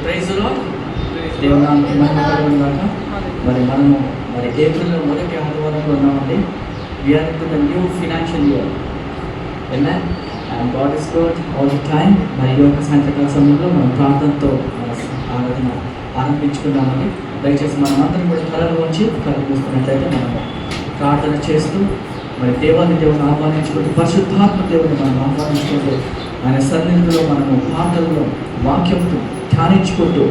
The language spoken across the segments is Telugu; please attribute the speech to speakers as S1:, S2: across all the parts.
S1: Praise lord. దేవునానికి మహిమ కలుగును గాక. మనము ఏప్రిల్లో మొదటి ఆదివారంలో ఉన్నామండి. We're into the new financial year. Amen. And God is good all the time. మరి ఈ యొక్క సాయంత్రకాల సమయంలో మనం ప్రార్థనతో ఆరాధన ఆరంభించుకున్నామండి. దయచేసి మనం అందరం కూడా తలలు ఉంచి కళ్ళు మూసుకున్నట్లయితే మనము ప్రార్థన చేస్తూ మరి దేవుని ఆహ్వానించుకుంటూ పరిశుద్ధాత్మ దేవుని మనం ఆహ్వానించుకుంటూ ఆయన సన్నిధిలో మనము ప్రార్థనలో వాక్యంతో ధ్యానించుకుంటూ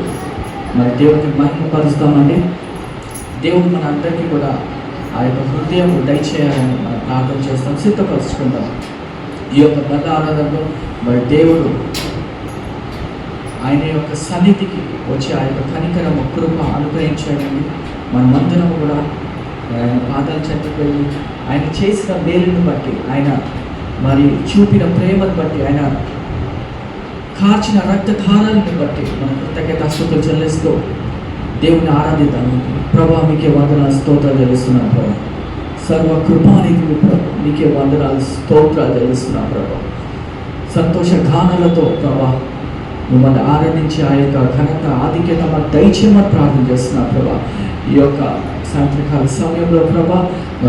S1: మరి దేవుడిని మహిమపరుస్తామండి. దేవుడు మన అందరికీ కూడా ఆ యొక్క హృదయం దయచేయాలని మనం ప్రార్థన చేస్తాం, సిద్ధపరుచుకుంటాం. ఈ యొక్క గత ఆరాధనలో మరి దేవుడు ఆయన యొక్క సన్నిధికి వచ్చి ఆ యొక్క కనికరము కృప అనుగ్రహించాడండి. మనమందరం కూడా ఆయన పాదాలు చెంతపోయి ఆయన చేసిన మేలును బట్టి, ఆయన మరి చూపిన ప్రేమను బట్టి, ఆయన కార్చిన రక్తధారాలను బట్టి మనం కృతజ్ఞతాస్తుతులు చెల్లిస్తూ దేవుని ఆరాధిద్దాం. ప్రభా మీకే వందనాలు స్తోత్రాలు చెల్లిస్తున్నాను ప్రభా. సర్వ కృపానికి మీకే వందనాలు స్తోత్రాలు చెల్లిస్తున్నాను ప్రభా. సంతోష గానాలతో ప్రభా మిమ్మల్ని ఆరాధించి ఆ యొక్క ఘనత ఆధిక్యత మాకు దయచేయమని ప్రార్థన చేస్తున్నాను ప్రభా. ఈ యొక్క సాయంత్రకాల సమయంలో ప్రభా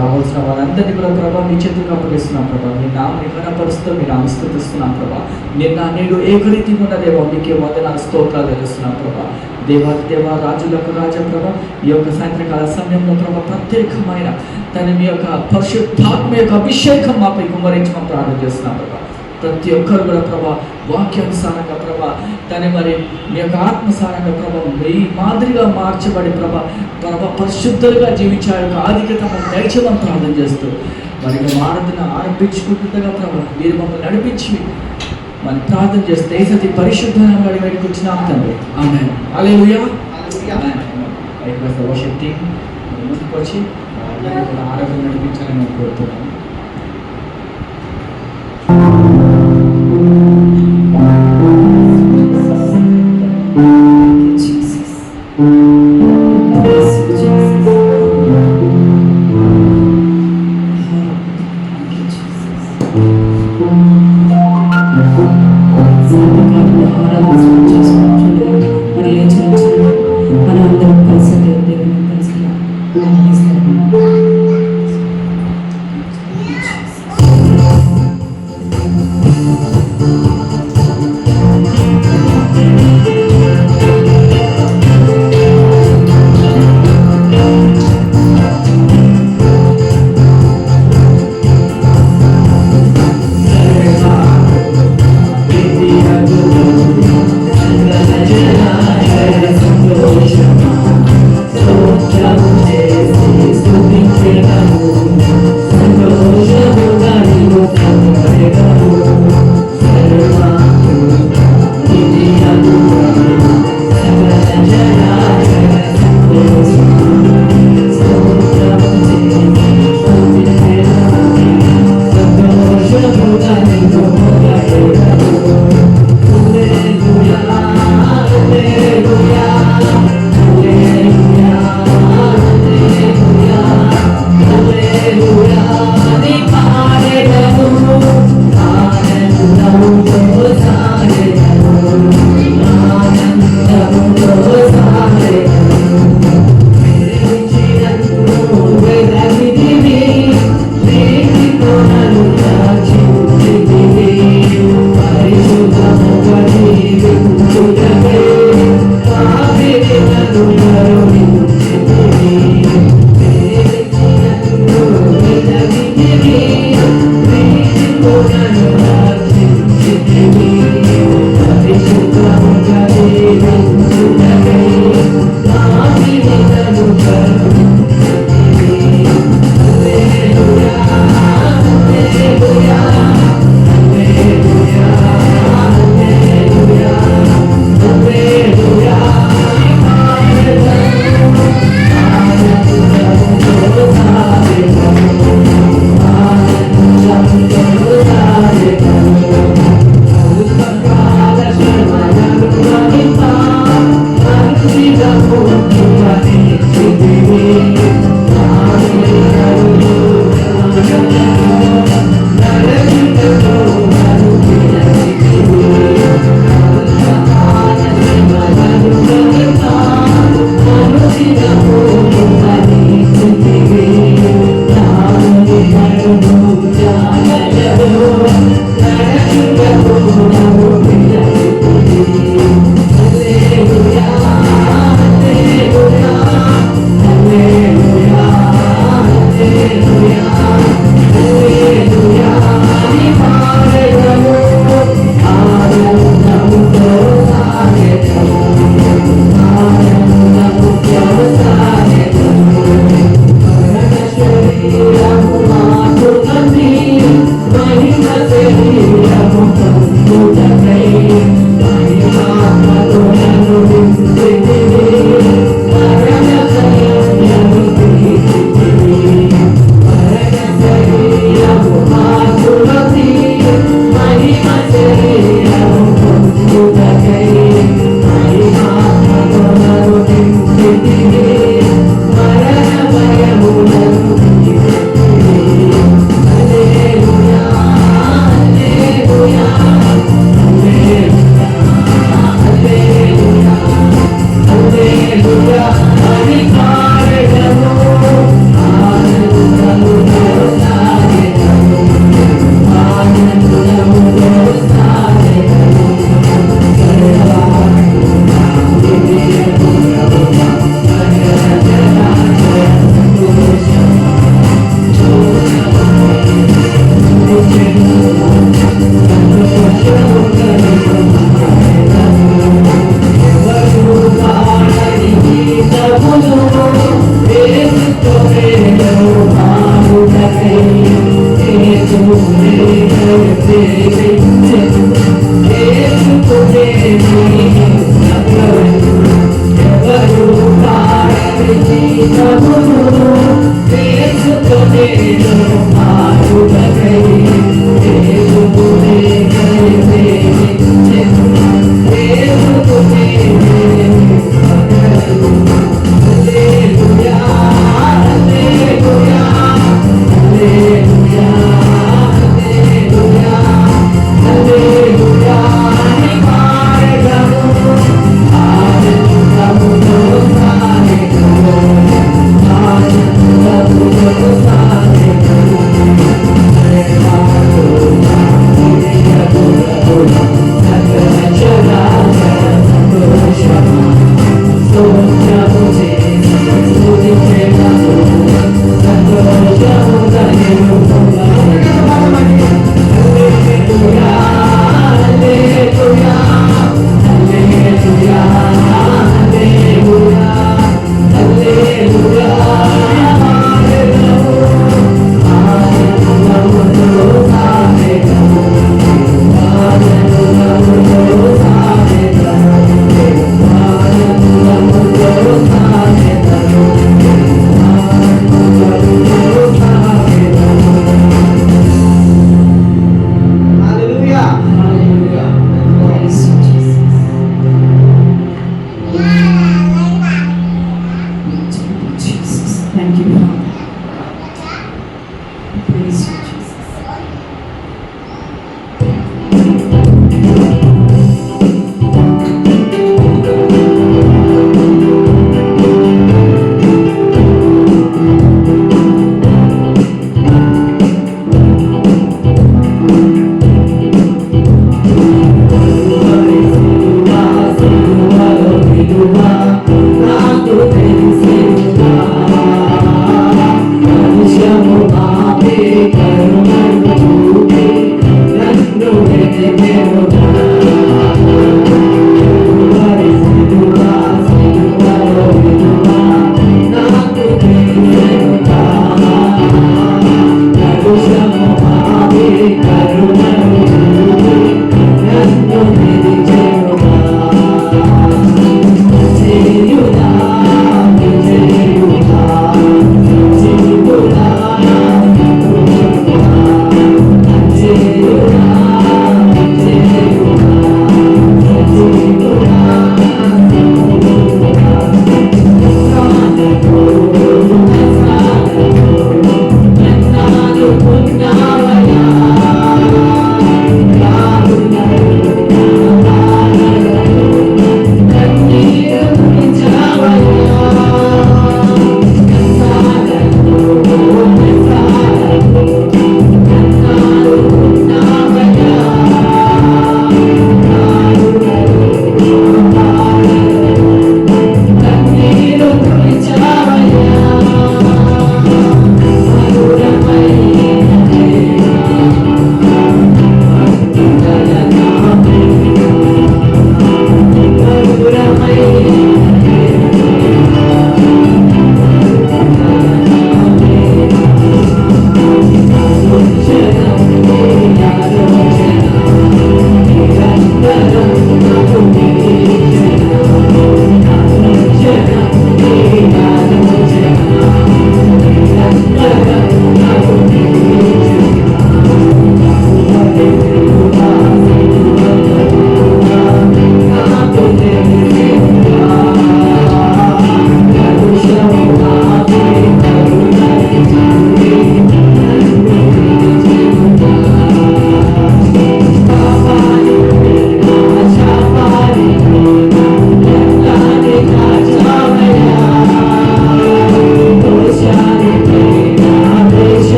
S1: రావాల్సిన వారందరినీ కూడా ప్రభా మీ చేతులకు అప్పగిస్తున్నాం ప్రభా. మీ నామని ఘనపరుస్తూ మీ నామని స్తుతిస్తున్నాం ప్రభా. నిన్న నేడు ఏకరీతి ఉన్న దేవా మీకే వందనాలు స్తోత్రాలు తెలుస్తున్నాం ప్రభా. దేవా రాజులకు రాజా ప్రభా ఈ యొక్క సాయంత్రకాల సమయంలో ప్రభా ప్రత్యేకమైన మీ యొక్క పరిశుద్ధాత్మ యొక్క అభిషేకం మాపై కుమ్మరించమని ప్రార్థన చేస్తున్నాం ప్రభా. ప్రతి ఒక్కరు కూడా ప్రభా వాక్యానుసారంగా ప్రభా మరి మీ యొక్క ఆత్మసారంగా ప్రభా మీ మాదిరిగా మార్చబడి ప్రభా పరిశుద్ధులుగా జీవించే యొక్క ఆధిక్యత దయచేయమని ప్రార్థన చేస్తూ మరి ఆరాధన ఆరంభించుకుంటుండగా ప్రభా మీరు మమ్మల్ని నడిపించి మరి ప్రార్థన చేస్తే సతి పరిశుద్ధంగా అడిగి బయటకు వచ్చినాం తండ్రి. ఆమేన్. హల్లెలూయా. శక్తి ముందుకు వచ్చి ఆరాధన నడిపించాలని నేను కోరుతున్నాను.
S2: Oh,
S1: Hallelujah.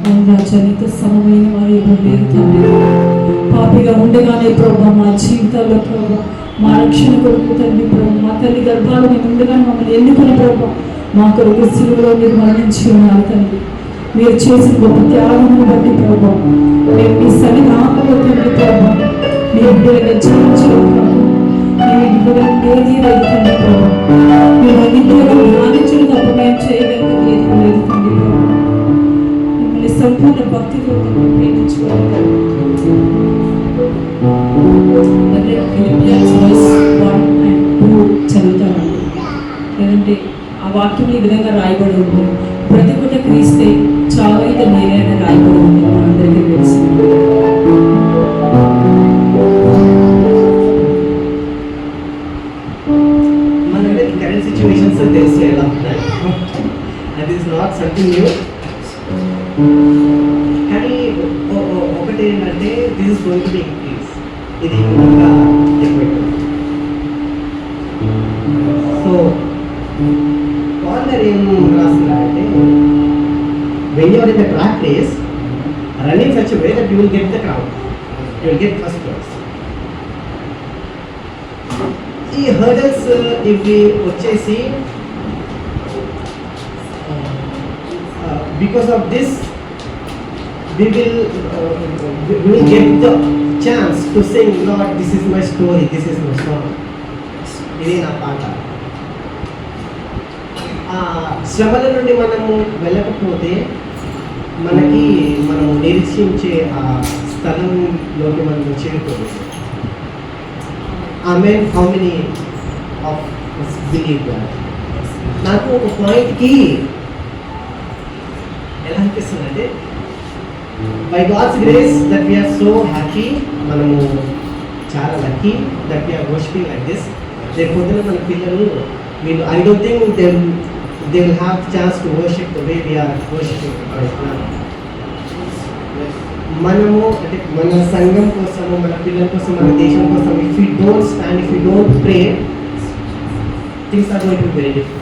S2: అవును రాజా, నీతో సమమైన వారు ఎవరు లేరు తండ్రి. పాపిగా ఉండగానే ప్రభా మా జీవితాల్లో ప్రభా మా రక్షణ కొరకు తండ్రి ప్రభా మా తల్లి గర్భాలు మేము ఉండగానే మమ్మల్ని ఎన్నుకుని ప్రభా మా కొరకు సిలువలో మీరు మరణించి ఉన్నారు తండ్రి. మీరు చేసిన గొప్ప త్యాగమును బట్టి ప్రభా మేము మీ సన్నిధానంలో తండ్రి ప్రభా మీ బిడ్డలుగా జీవించడం మీ బిడ్డలుగా ఏది లేదు తండ్రి ప్రభా మేము అన్నింటిలో ధ్యానించడం తప్ప మేము చేయగలిగేది ఏది లేదు తండ్రి ప్రభా. మిమ్మల్ని సంపూర్ణ భక్తితో ప్రేమించుకోవాలి. చదువుతామండి, లేదంటే ఆ వాక్యం ఈ విధంగా రాయబడి ఉంది, బ్రతుకుట క్రీస్తే చావైతే మీరే అని రాయబడి ఉంది. మనందరికీ తెలుసు.
S3: మనకి కరెంట్ సిచ్యువేషన్స్ తెలుసు ఎలా ఉన్నాయి. That is not something new. కానీ ఒకటి ఏంటంటే this is going to be increase. ఇది ఇంకా ఎక్కువ. సో పాల్ గారు ఏం రాస్తున్నారంటే when you are in the track race, run in such a way that you will get the crown, you will get first place. ఈ హర్డల్స్ ఇవి వచ్చేసి because of this we will get the chance to sing, Lord, this is my story, this is my song. ఇది నా పాట. శ్రమల నుండి మనము వెళ్ళకపోతే మనము నిరీక్షించే ఆ స్థలంలోకి మనం చేరుకోవచ్చు. ఆమె how many of believe that. నాకు ఒక పాయింట్కి ఎలా అనిపిస్తుందంటే by God's grace that we're so happy, మనము చాలా lucky that we're worshipping like this. రేపు పొద్దున మన పిల్లలు వీళ్ళు I don't think they will have chance to worship the way we are worshiping right now. మనము అంటే మన సంఘం కోసము, మన పిల్లల కోసం, మన దేశం కోసం, if we don't stand, if we don't pray, things are going to be very different.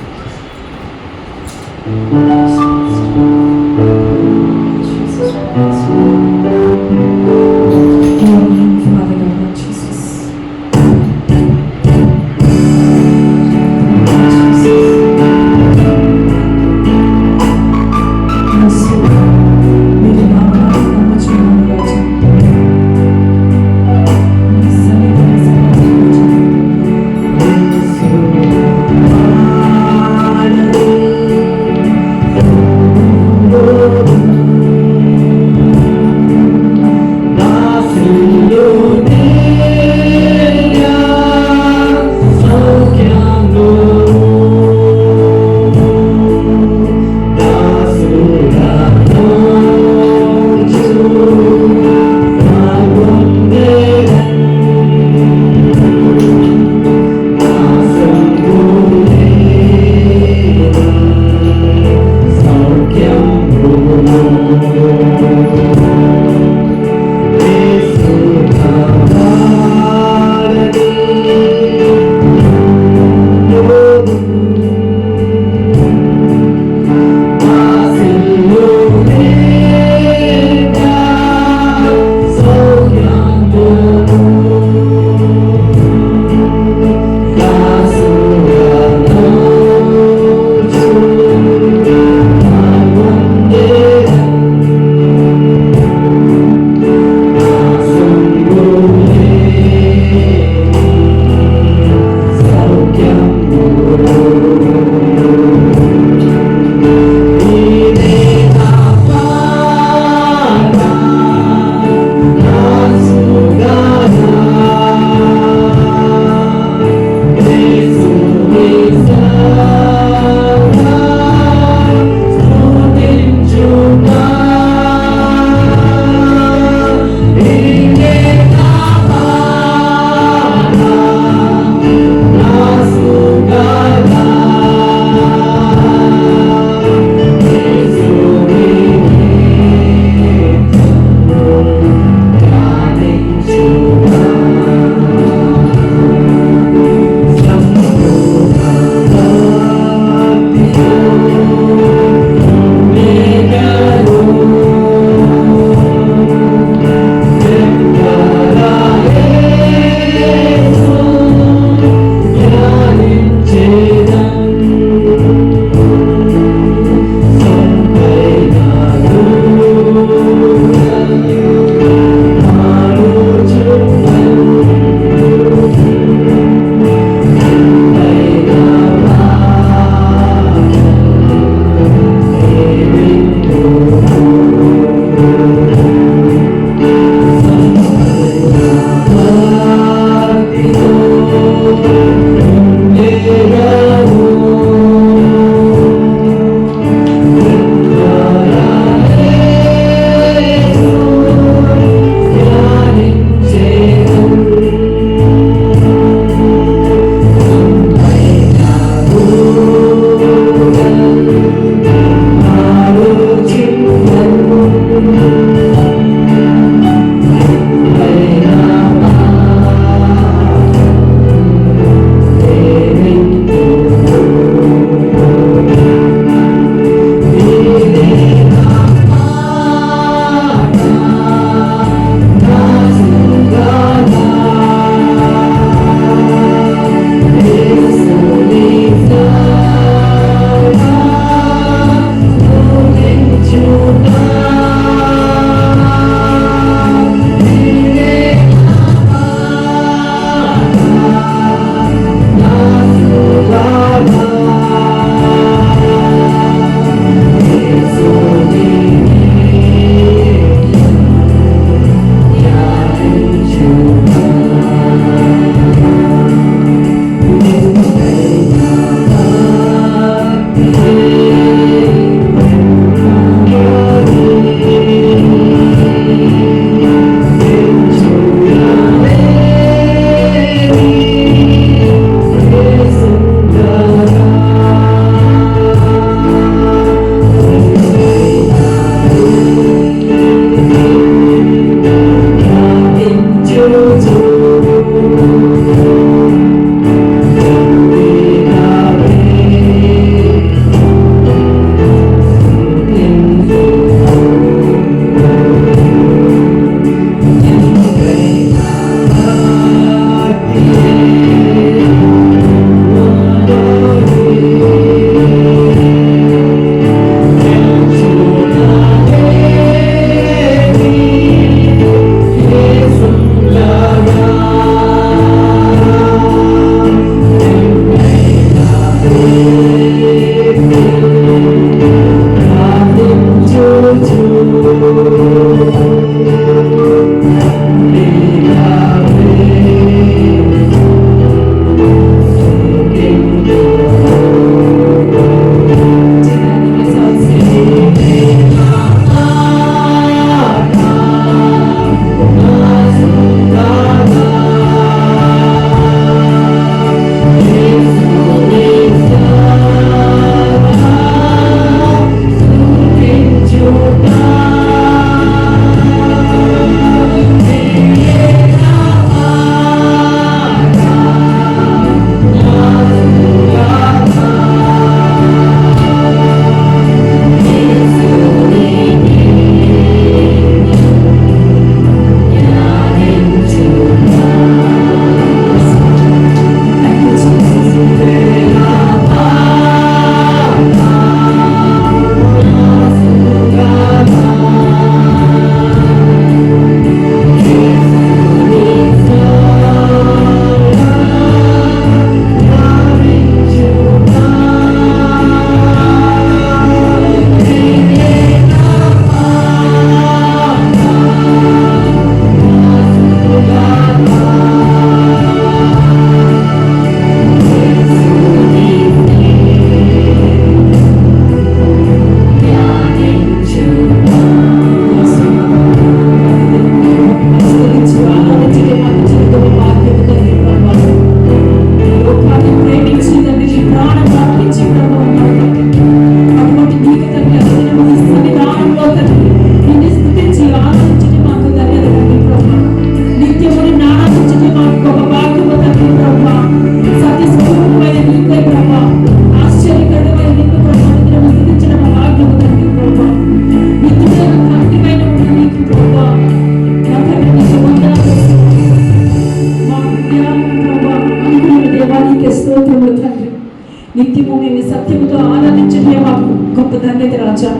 S2: నిత్యము మేము సత్యముతో ఆరాధించడమే మాకు గొప్ప ధన్యత రాజా.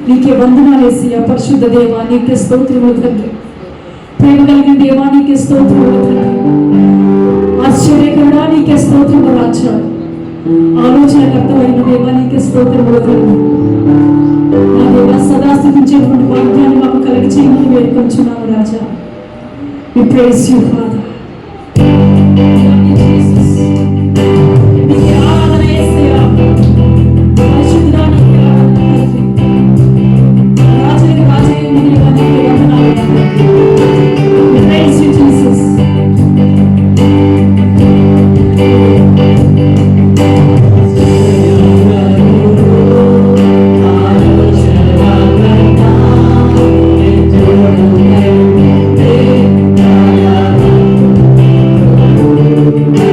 S2: నీకే వందనాలు యేసయ్యా. పరిశుద్ధ దేవా నీకే స్తోత్రములు తండ్రి. ప్రేమ కలిగిన దేవా నీకే స్తోత్రములు తండ్రి. ఆశ్చర్యకరుడా నీకే స్తోత్రములు రాజా. ఆలోచనకర్తమైన దేవా నీకే స్తోత్రములు తండ్రి. నా దేవా సదా స్థితించేటువంటి వాగ్దాన్ని మాకు కలిగి చేయమని వేడుకొంచున్నాము రాజా. We praise you, Father. Jesus. నీకే ఆరాధన యేసయ్యా. పరిశుద్ధుడా నీకే ఆరాధన తండ్రి. రాజులకు రాజయ్య నీకే వందనాలు తండ్రి. We praise you, Jesus.
S1: Thank you.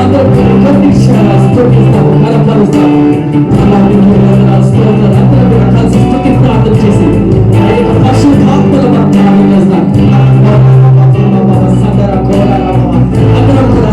S2: అందరం కొన్ని స్తుతిస్తాము, కనపరుస్తాము. అలాంటి స్తోత్రాలు అందరం కూడా కలిసి స్తుతి ప్రార్థన చేసి ఆ యొక్క పరిశుద్ధాత్మలో మనం ప్రార్థన చేస్తాం. అందరం కూడా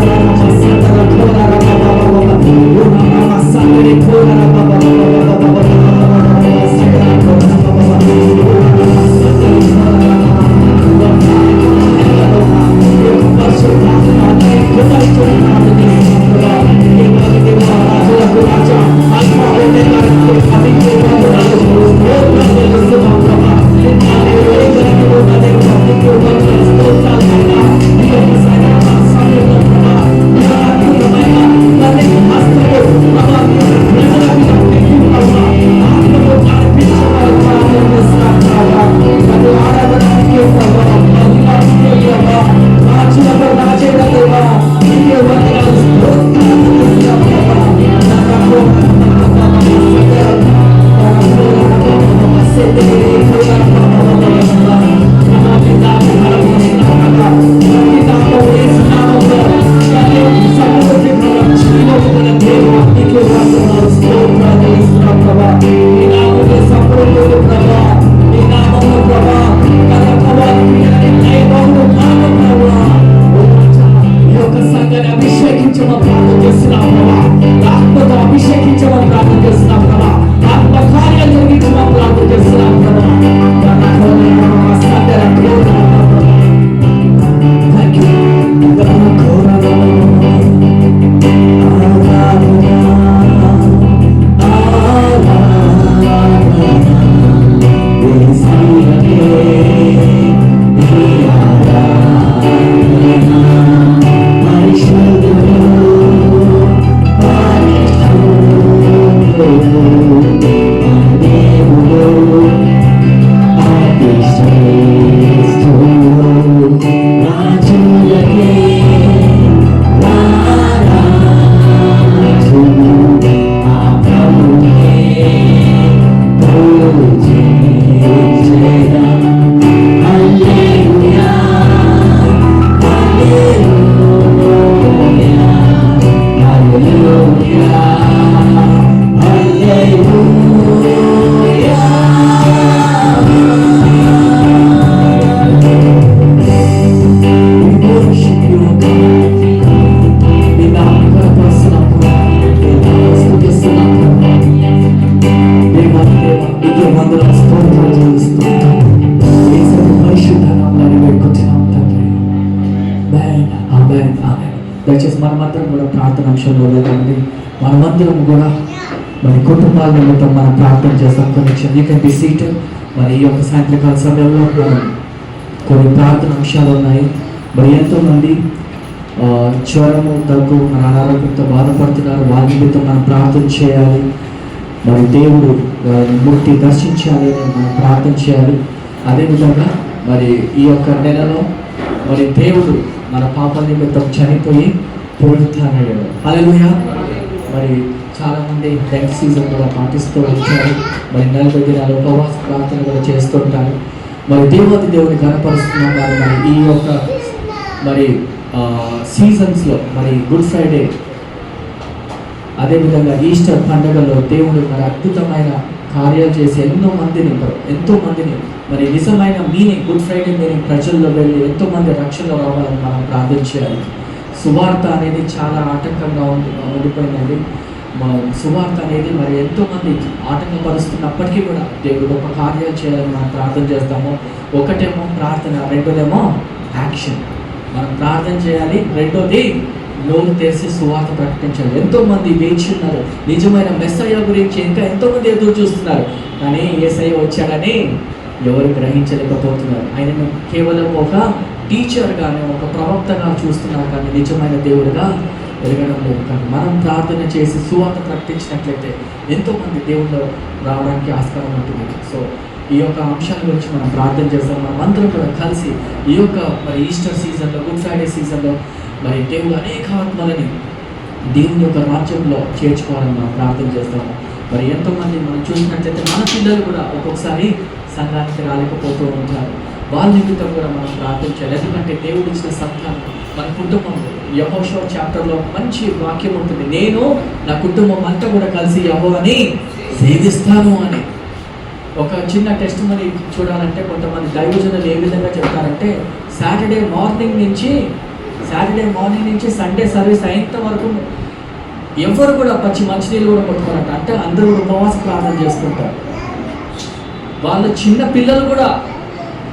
S2: దయచేసి మనమందరం కూడా ప్రార్థన అంశంలో లేదండి. మనమందరం కూడా మరి కుటుంబాల నిమిత్తం మనం ప్రార్థన చేస్తాం. You can be seated. మరి ఈ యొక్క సాయంత్రకాల సమయంలో కొన్ని ప్రార్థన అంశాలు ఉన్నాయి. మరి ఎంతోమంది జ్వరము, దగ్గు, మన అనారోగ్యంతో బాధపడుతున్నారు. వారి నిమిత్తం మనం ప్రార్థన చేయాలి. మరి దేవుడు ముట్టి దర్శించాలి అని మనం ప్రార్థన చేయాలి. అదేవిధంగా మరి ఈ యొక్క నెలలో మరి దేవుడు మన పాపల నిమిత్తం చనిపోయి పునరుత్థానమయ్యాడు. హల్లెలూయా. మరి చాలామంది లెంట్ సీజన్ కూడా పాటిస్తూ ఉంటారు. మరి 40 దినాలు ఉపవాస ప్రార్థన కూడా చేస్తుంటారు. మరి దేవాది దేవుని కనపరుస్తున్నాం. మరి ఈ యొక్క మరి సీజన్స్లో మరి గుడ్ ఫ్రైడే, అదేవిధంగా ఈస్టర్ పండుగలో దేవుడు మరి అద్భుతమైన కార్యాలు చేసి ఎంతో మందిని మరి నిజమైన మీనింగ్, గుడ్ ఫ్రైడే మీనింగ్ ప్రజల్లో వెళ్ళి ఎంతోమంది రక్షణలో రావాలని మనం ప్రార్థన చేయాలి. సువార్త అనేది చాలా ఆటంకంగా ఉండిపోయిందండి. సువార్త అనేది మరి ఎంతోమంది ఆటంకపరుస్తున్నప్పటికీ కూడా దేవుడు ఒక కార్యాలు చేయాలని మనం ప్రార్థన చేస్తాము. ఒకటేమో ప్రార్థన, రెండోదేమో యాక్షన్. మనం ప్రార్థన చేయాలి, రెండోది నోరు తెరిచి సువార్త ప్రకటించాలి. ఎంతోమంది వేచి ఉన్నారు. నిజమైన మెస్సయ్య గురించి ఇంకా ఎంతోమంది ఎదురు చూస్తున్నారు. కానీ యేసయ్య వచ్చాడని ఎవరు గ్రహించలేకపోతున్నారు. ఆయనను కేవలం ఒక టీచర్గానే, ఒక ప్రవక్తగా చూస్తున్నారు, కానీ నిజమైన దేవుడుగా ఎరగడం లేదు. కానీ మనం ప్రార్థన చేసి సువార్త ప్రకటించినట్లయితే ఎంతోమంది దేవుళ్ళు రావడానికి ఆస్కారం ఉంటుంది. సో ఈ యొక్క అంశాల గురించి మనం ప్రార్థన చేస్తాం. మనం అందరం కూడా కలిసి ఈ యొక్క మరి ఈస్టర్ సీజన్లో, గుడ్ ఫ్రైడే సీజన్లో మరి దేవుడు అనేక ఆత్మలని దేవుని యొక్క రాజ్యంలో చేర్చుకోవాలని మనం ప్రార్థన చేస్తాము. మరి ఎంతోమంది మనం చూసినట్లయితే మన పిల్లలు కూడా ఒక్కొక్కసారి సంఘానికి రాలేకపోతూ ఉంటారు. వాళ్ళ నిమిత్తం కూడా మనం ప్రార్థించాలి. ఎందుకంటే దేవుడు ఇచ్చిన సంతానం
S1: మన కుటుంబంలో యెహోషువ చాప్టర్లో మంచి వాక్యం ఉంటుంది, నేను నా కుటుంబం అంతా కూడా కలిసి యెహోవాని సేవిస్తాను అని. ఒక చిన్న టెస్ట్ మనీ చూడాలంటే కొంతమంది దైవజనులు ఏ విధంగా చెప్తారంటే సాటర్డే మార్నింగ్ నుంచి సండే సర్వీస్ అయినంత వరకు ఎవరు కూడా మంచినీళ్ళు కూడా కొట్టుకోరంట. అంటే అందరూ ఉపవాస ప్రార్థన చేసుకుంటారు. వాళ్ళ చిన్న పిల్లలు కూడా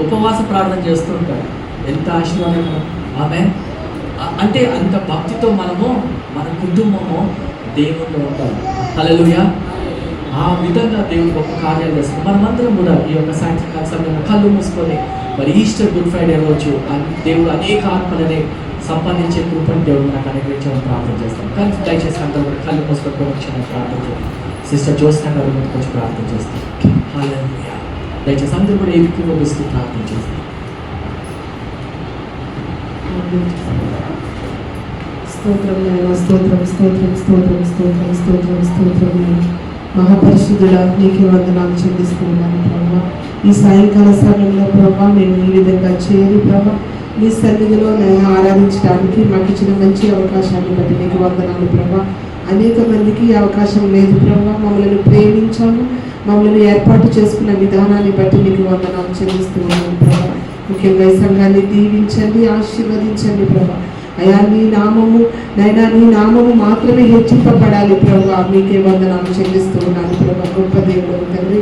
S1: ఉపవాస ప్రార్థన చేస్తుంటారు. ఎంత ఆశీర్వాదం ఆమె. అంటే అంత భక్తితో మనము మన కుటుంబము దేవుల్లో ఉంటాం. హల్లెలూయా. ఆ విధంగా దేవుడు గొప్ప కార్యాలు చేస్తాం. మనమందరం కూడా ఈ యొక్క సాయంత్రకాల సమయంలో కళ్ళు మూసుకొని మరి ఈస్టర్ గుడ్ ఫ్రైడే రోజు దేవుడు అనేక ఆత్మలని సంపాదించే కృపను దేవుడు నాకు అనుగ్రహించాలని ప్రార్థన చేస్తాం. కానీ దయచేసి అందరూ కూడా కళ్ళు మూసుకొని వచ్చిన ప్రార్థన చేస్తాం. సిస్టర్ జ్యోత్స్న గారు ముందుకు వచ్చి ప్రార్థన చేస్తాం. హల్లెలూయా. దయచేసి అందరూ కూడా ఈ విధంగా వస్తూ ప్రార్థన చేస్తాం.
S2: స్తోత్రం నాయనా, స్తోత్రం స్తోత్రం స్తోత్రం స్తోత్రం స్తోత్రం స్తోత్రం నాయనా. మహాపరిశుద్ధుడా నీకే వందనాలు చెల్లిస్తున్నాను ప్రభా. ఈ సాయంకాల సమయంలో ప్రభా మేము ఈ విధంగా చేరి ప్రభా నీ సన్నిధిలో నేను ఆరాధించడానికి మాకు ఇచ్చిన మంచి అవకాశాన్ని బట్టి నీకు వందనాలు ప్రభా. అనేక మందికి ఈ అవకాశం లేదు ప్రభా. మమ్మల్ని ప్రేమించాము, మమ్మల్ని ఏర్పాటు చేసుకున్న విధానాన్ని బట్టి నీకు వందనాలు చెల్లిస్తున్నాను ప్రభా. ముఖ్యంగా ఈ సంఘాన్ని దీవించండి, ఆశీర్వదించండి ప్రభా. అయా నీ నామము నైనా నీ నామము మాత్రమే హెచ్చింపబడాలి ప్రభా. మీకే వందనాలు చెల్లిస్తూ ఉన్నాను ప్రభా. గొప్ప దేవుడు తండ్రి,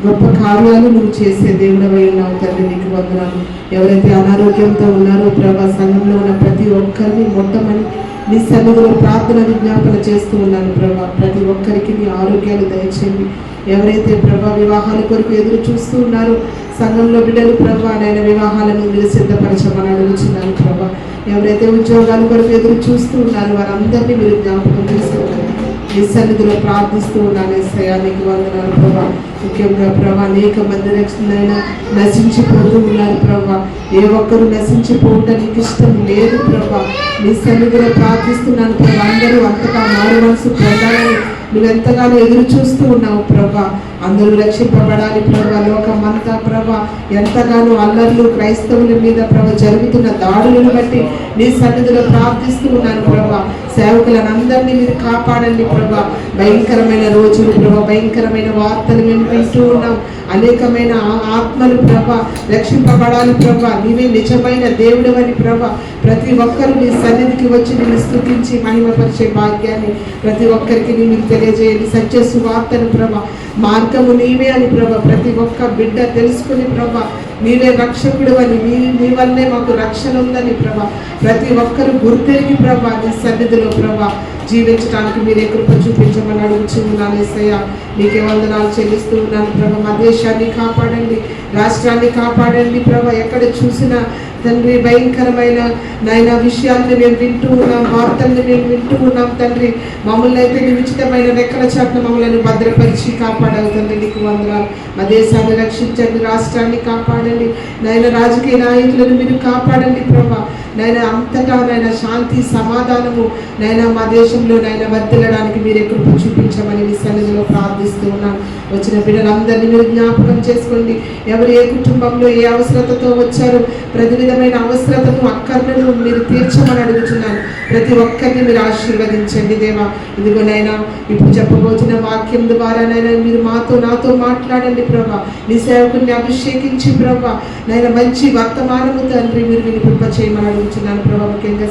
S2: గొప్ప కార్యాలు నువ్వు చేసే దేవుడవై ఉన్నావు తండ్రి. నీకు వందనాలు. ఎవరైతే అనారోగ్యంతో ఉన్నారో ప్రభా సంఘంలో ఉన్న ప్రతి ఒక్కరిని మొట్టమని నీ సన్నిధిలో ప్రార్థన విజ్ఞాపన చేస్తూ ఉన్నాను ప్రభా. ప్రతి ఒక్కరికి నీ ఆరోగ్యాలు దయచేయండి. ఎవరైతే ప్రభా వివాహాల కొరకు ఎదురు చూస్తూ ఉన్నారో సంఘంలో బిడ్డలు ప్రభా నేను వివాహాలను మీరు సిద్ధపరచమని అడుగుతున్నాను ప్రభా. ఎవరైతే ఉద్యోగాల కొరకు ఎదురు చూస్తూ ఉన్నారో వారందరినీ మీరు జ్ఞాపకం చేస్తున్నారు. నీ సన్నిధిలో ప్రార్థిస్తూ ఉన్నాను యేసయ్యా. నీకు వందనాలు ప్రభా. ముఖ్యంగా ప్రభా అనేక మంది రక్షణైనా నశించిపోతూ ఉన్నారు ప్రభా. ఏ ఒక్కరు నశించిపోవటం నీకు ఇష్టం లేదు ప్రభా. నీ సన్నిధిలో ప్రార్థిస్తున్నాను ప్రభా. అందరూ అంతగా మారు మనసు పొందాలని నువ్వెంతగానో ఎదురు చూస్తూ ఉన్నావు ప్రభా. అందరూ రక్షింపబడాలి ప్రభా. లోకమంతా ప్రభా ఎంతగానో అల్లర్లు క్రైస్తవుల మీద ప్రభా జరుగుతున్న దాడులను బట్టి నీ సన్నిధిలో ప్రార్థిస్తూ ఉన్నాను ప్రభా. సేవకులను అందరినీ మీరు కాపాడండి ప్రభా. భయంకరమైన రోజులు ప్రభా, భయంకరమైన వార్తలు మేము వింటూ ఉన్నాం. అనేకమైన ఆత్మలు ప్రభా రక్షింపబడాలి ప్రభా. నీవే నిజమైన దేవుడు అని ప్రభా. ప్రతి ఒక్కరు నీ సన్నిధికి వచ్చి నిన్ను స్తుతించి మహిమపరిచే భాగ్యాన్ని ప్రతి ఒక్కరికి నీకు తెలియజేయండి. సత్య సువార్తను ప్రభా, మార్గము నీవే అని ప్రభా ప్రతి ఒక్క బిడ్డ తెలుసుకుని ప్రభా నీవే రక్షకుడు అని, నీ వల్లే మాకు రక్షణ ఉందని ప్రభా ప్రతి ఒక్కరు గుర్తెరిగి ప్రభా నీ సన్నిధిలో ప్రభా జీవించడానికి మీరే కృప చూపించమని అడుగుతున్నాను యేసయ్యా. నీకే వందనాలు చెల్లిస్తూ ఉన్నాను ప్రభా. మా దేశాన్ని కాపాడండి, రాష్ట్రాన్ని కాపాడండి ప్రభా. ఎక్కడ చూసినా తండ్రి భయంకరమైన నాయన విషయాలను మేము వింటూ ఉన్నాం, వార్తల్ని మేము వింటూ ఉన్నాం తండ్రి. మమ్మల్ని అయితే నీ ఉచితమైన రెక్కల చాటున మమ్మల్ని భద్రపరిచి కాపాడావు తండ్రి. నీకు వందనాలు. మా దేశాన్ని రక్షించండి, రాష్ట్రాన్ని కాపాడండి నాయన. రాజకీయ నాయకులను మీరు కాపాడండి ప్రభా. నాయన అంతటా నాయన శాంతి సమాధానము నాయన మా దేశంలో నాయన వర్ధిల్లడానికి మీరే కృప చూపించమని నీ సన్నిధిలో ప్రార్థిస్తూ ఉన్నాను. వచ్చిన బిడ్డలందరినీ మీరు జ్ఞాపకం చేసుకోండి. ఎవరు ఏ కుటుంబంలో ఏ అవసరతతో వచ్చారో ప్రతి విధమైన అవసరతను అక్కర్లను మీరు తీర్చమని అడుగుతున్నాను. ప్రతి ఒక్కరిని మీరు ఆశీర్వదించండి దేవా. ఇదిగో నైనా ఇప్పుడు చెప్పబోతున్న వాక్యం ద్వారానైనా మీరు నాతో మాట్లాడండి ప్రభా. నీ సేవకుని అభిషేకించి ప్రభా నైనా మంచి వర్తమానము తండ్రి మీరు వినిపింప చేయమని అడుగుతున్నాను ప్రభా. ముఖ్యంగా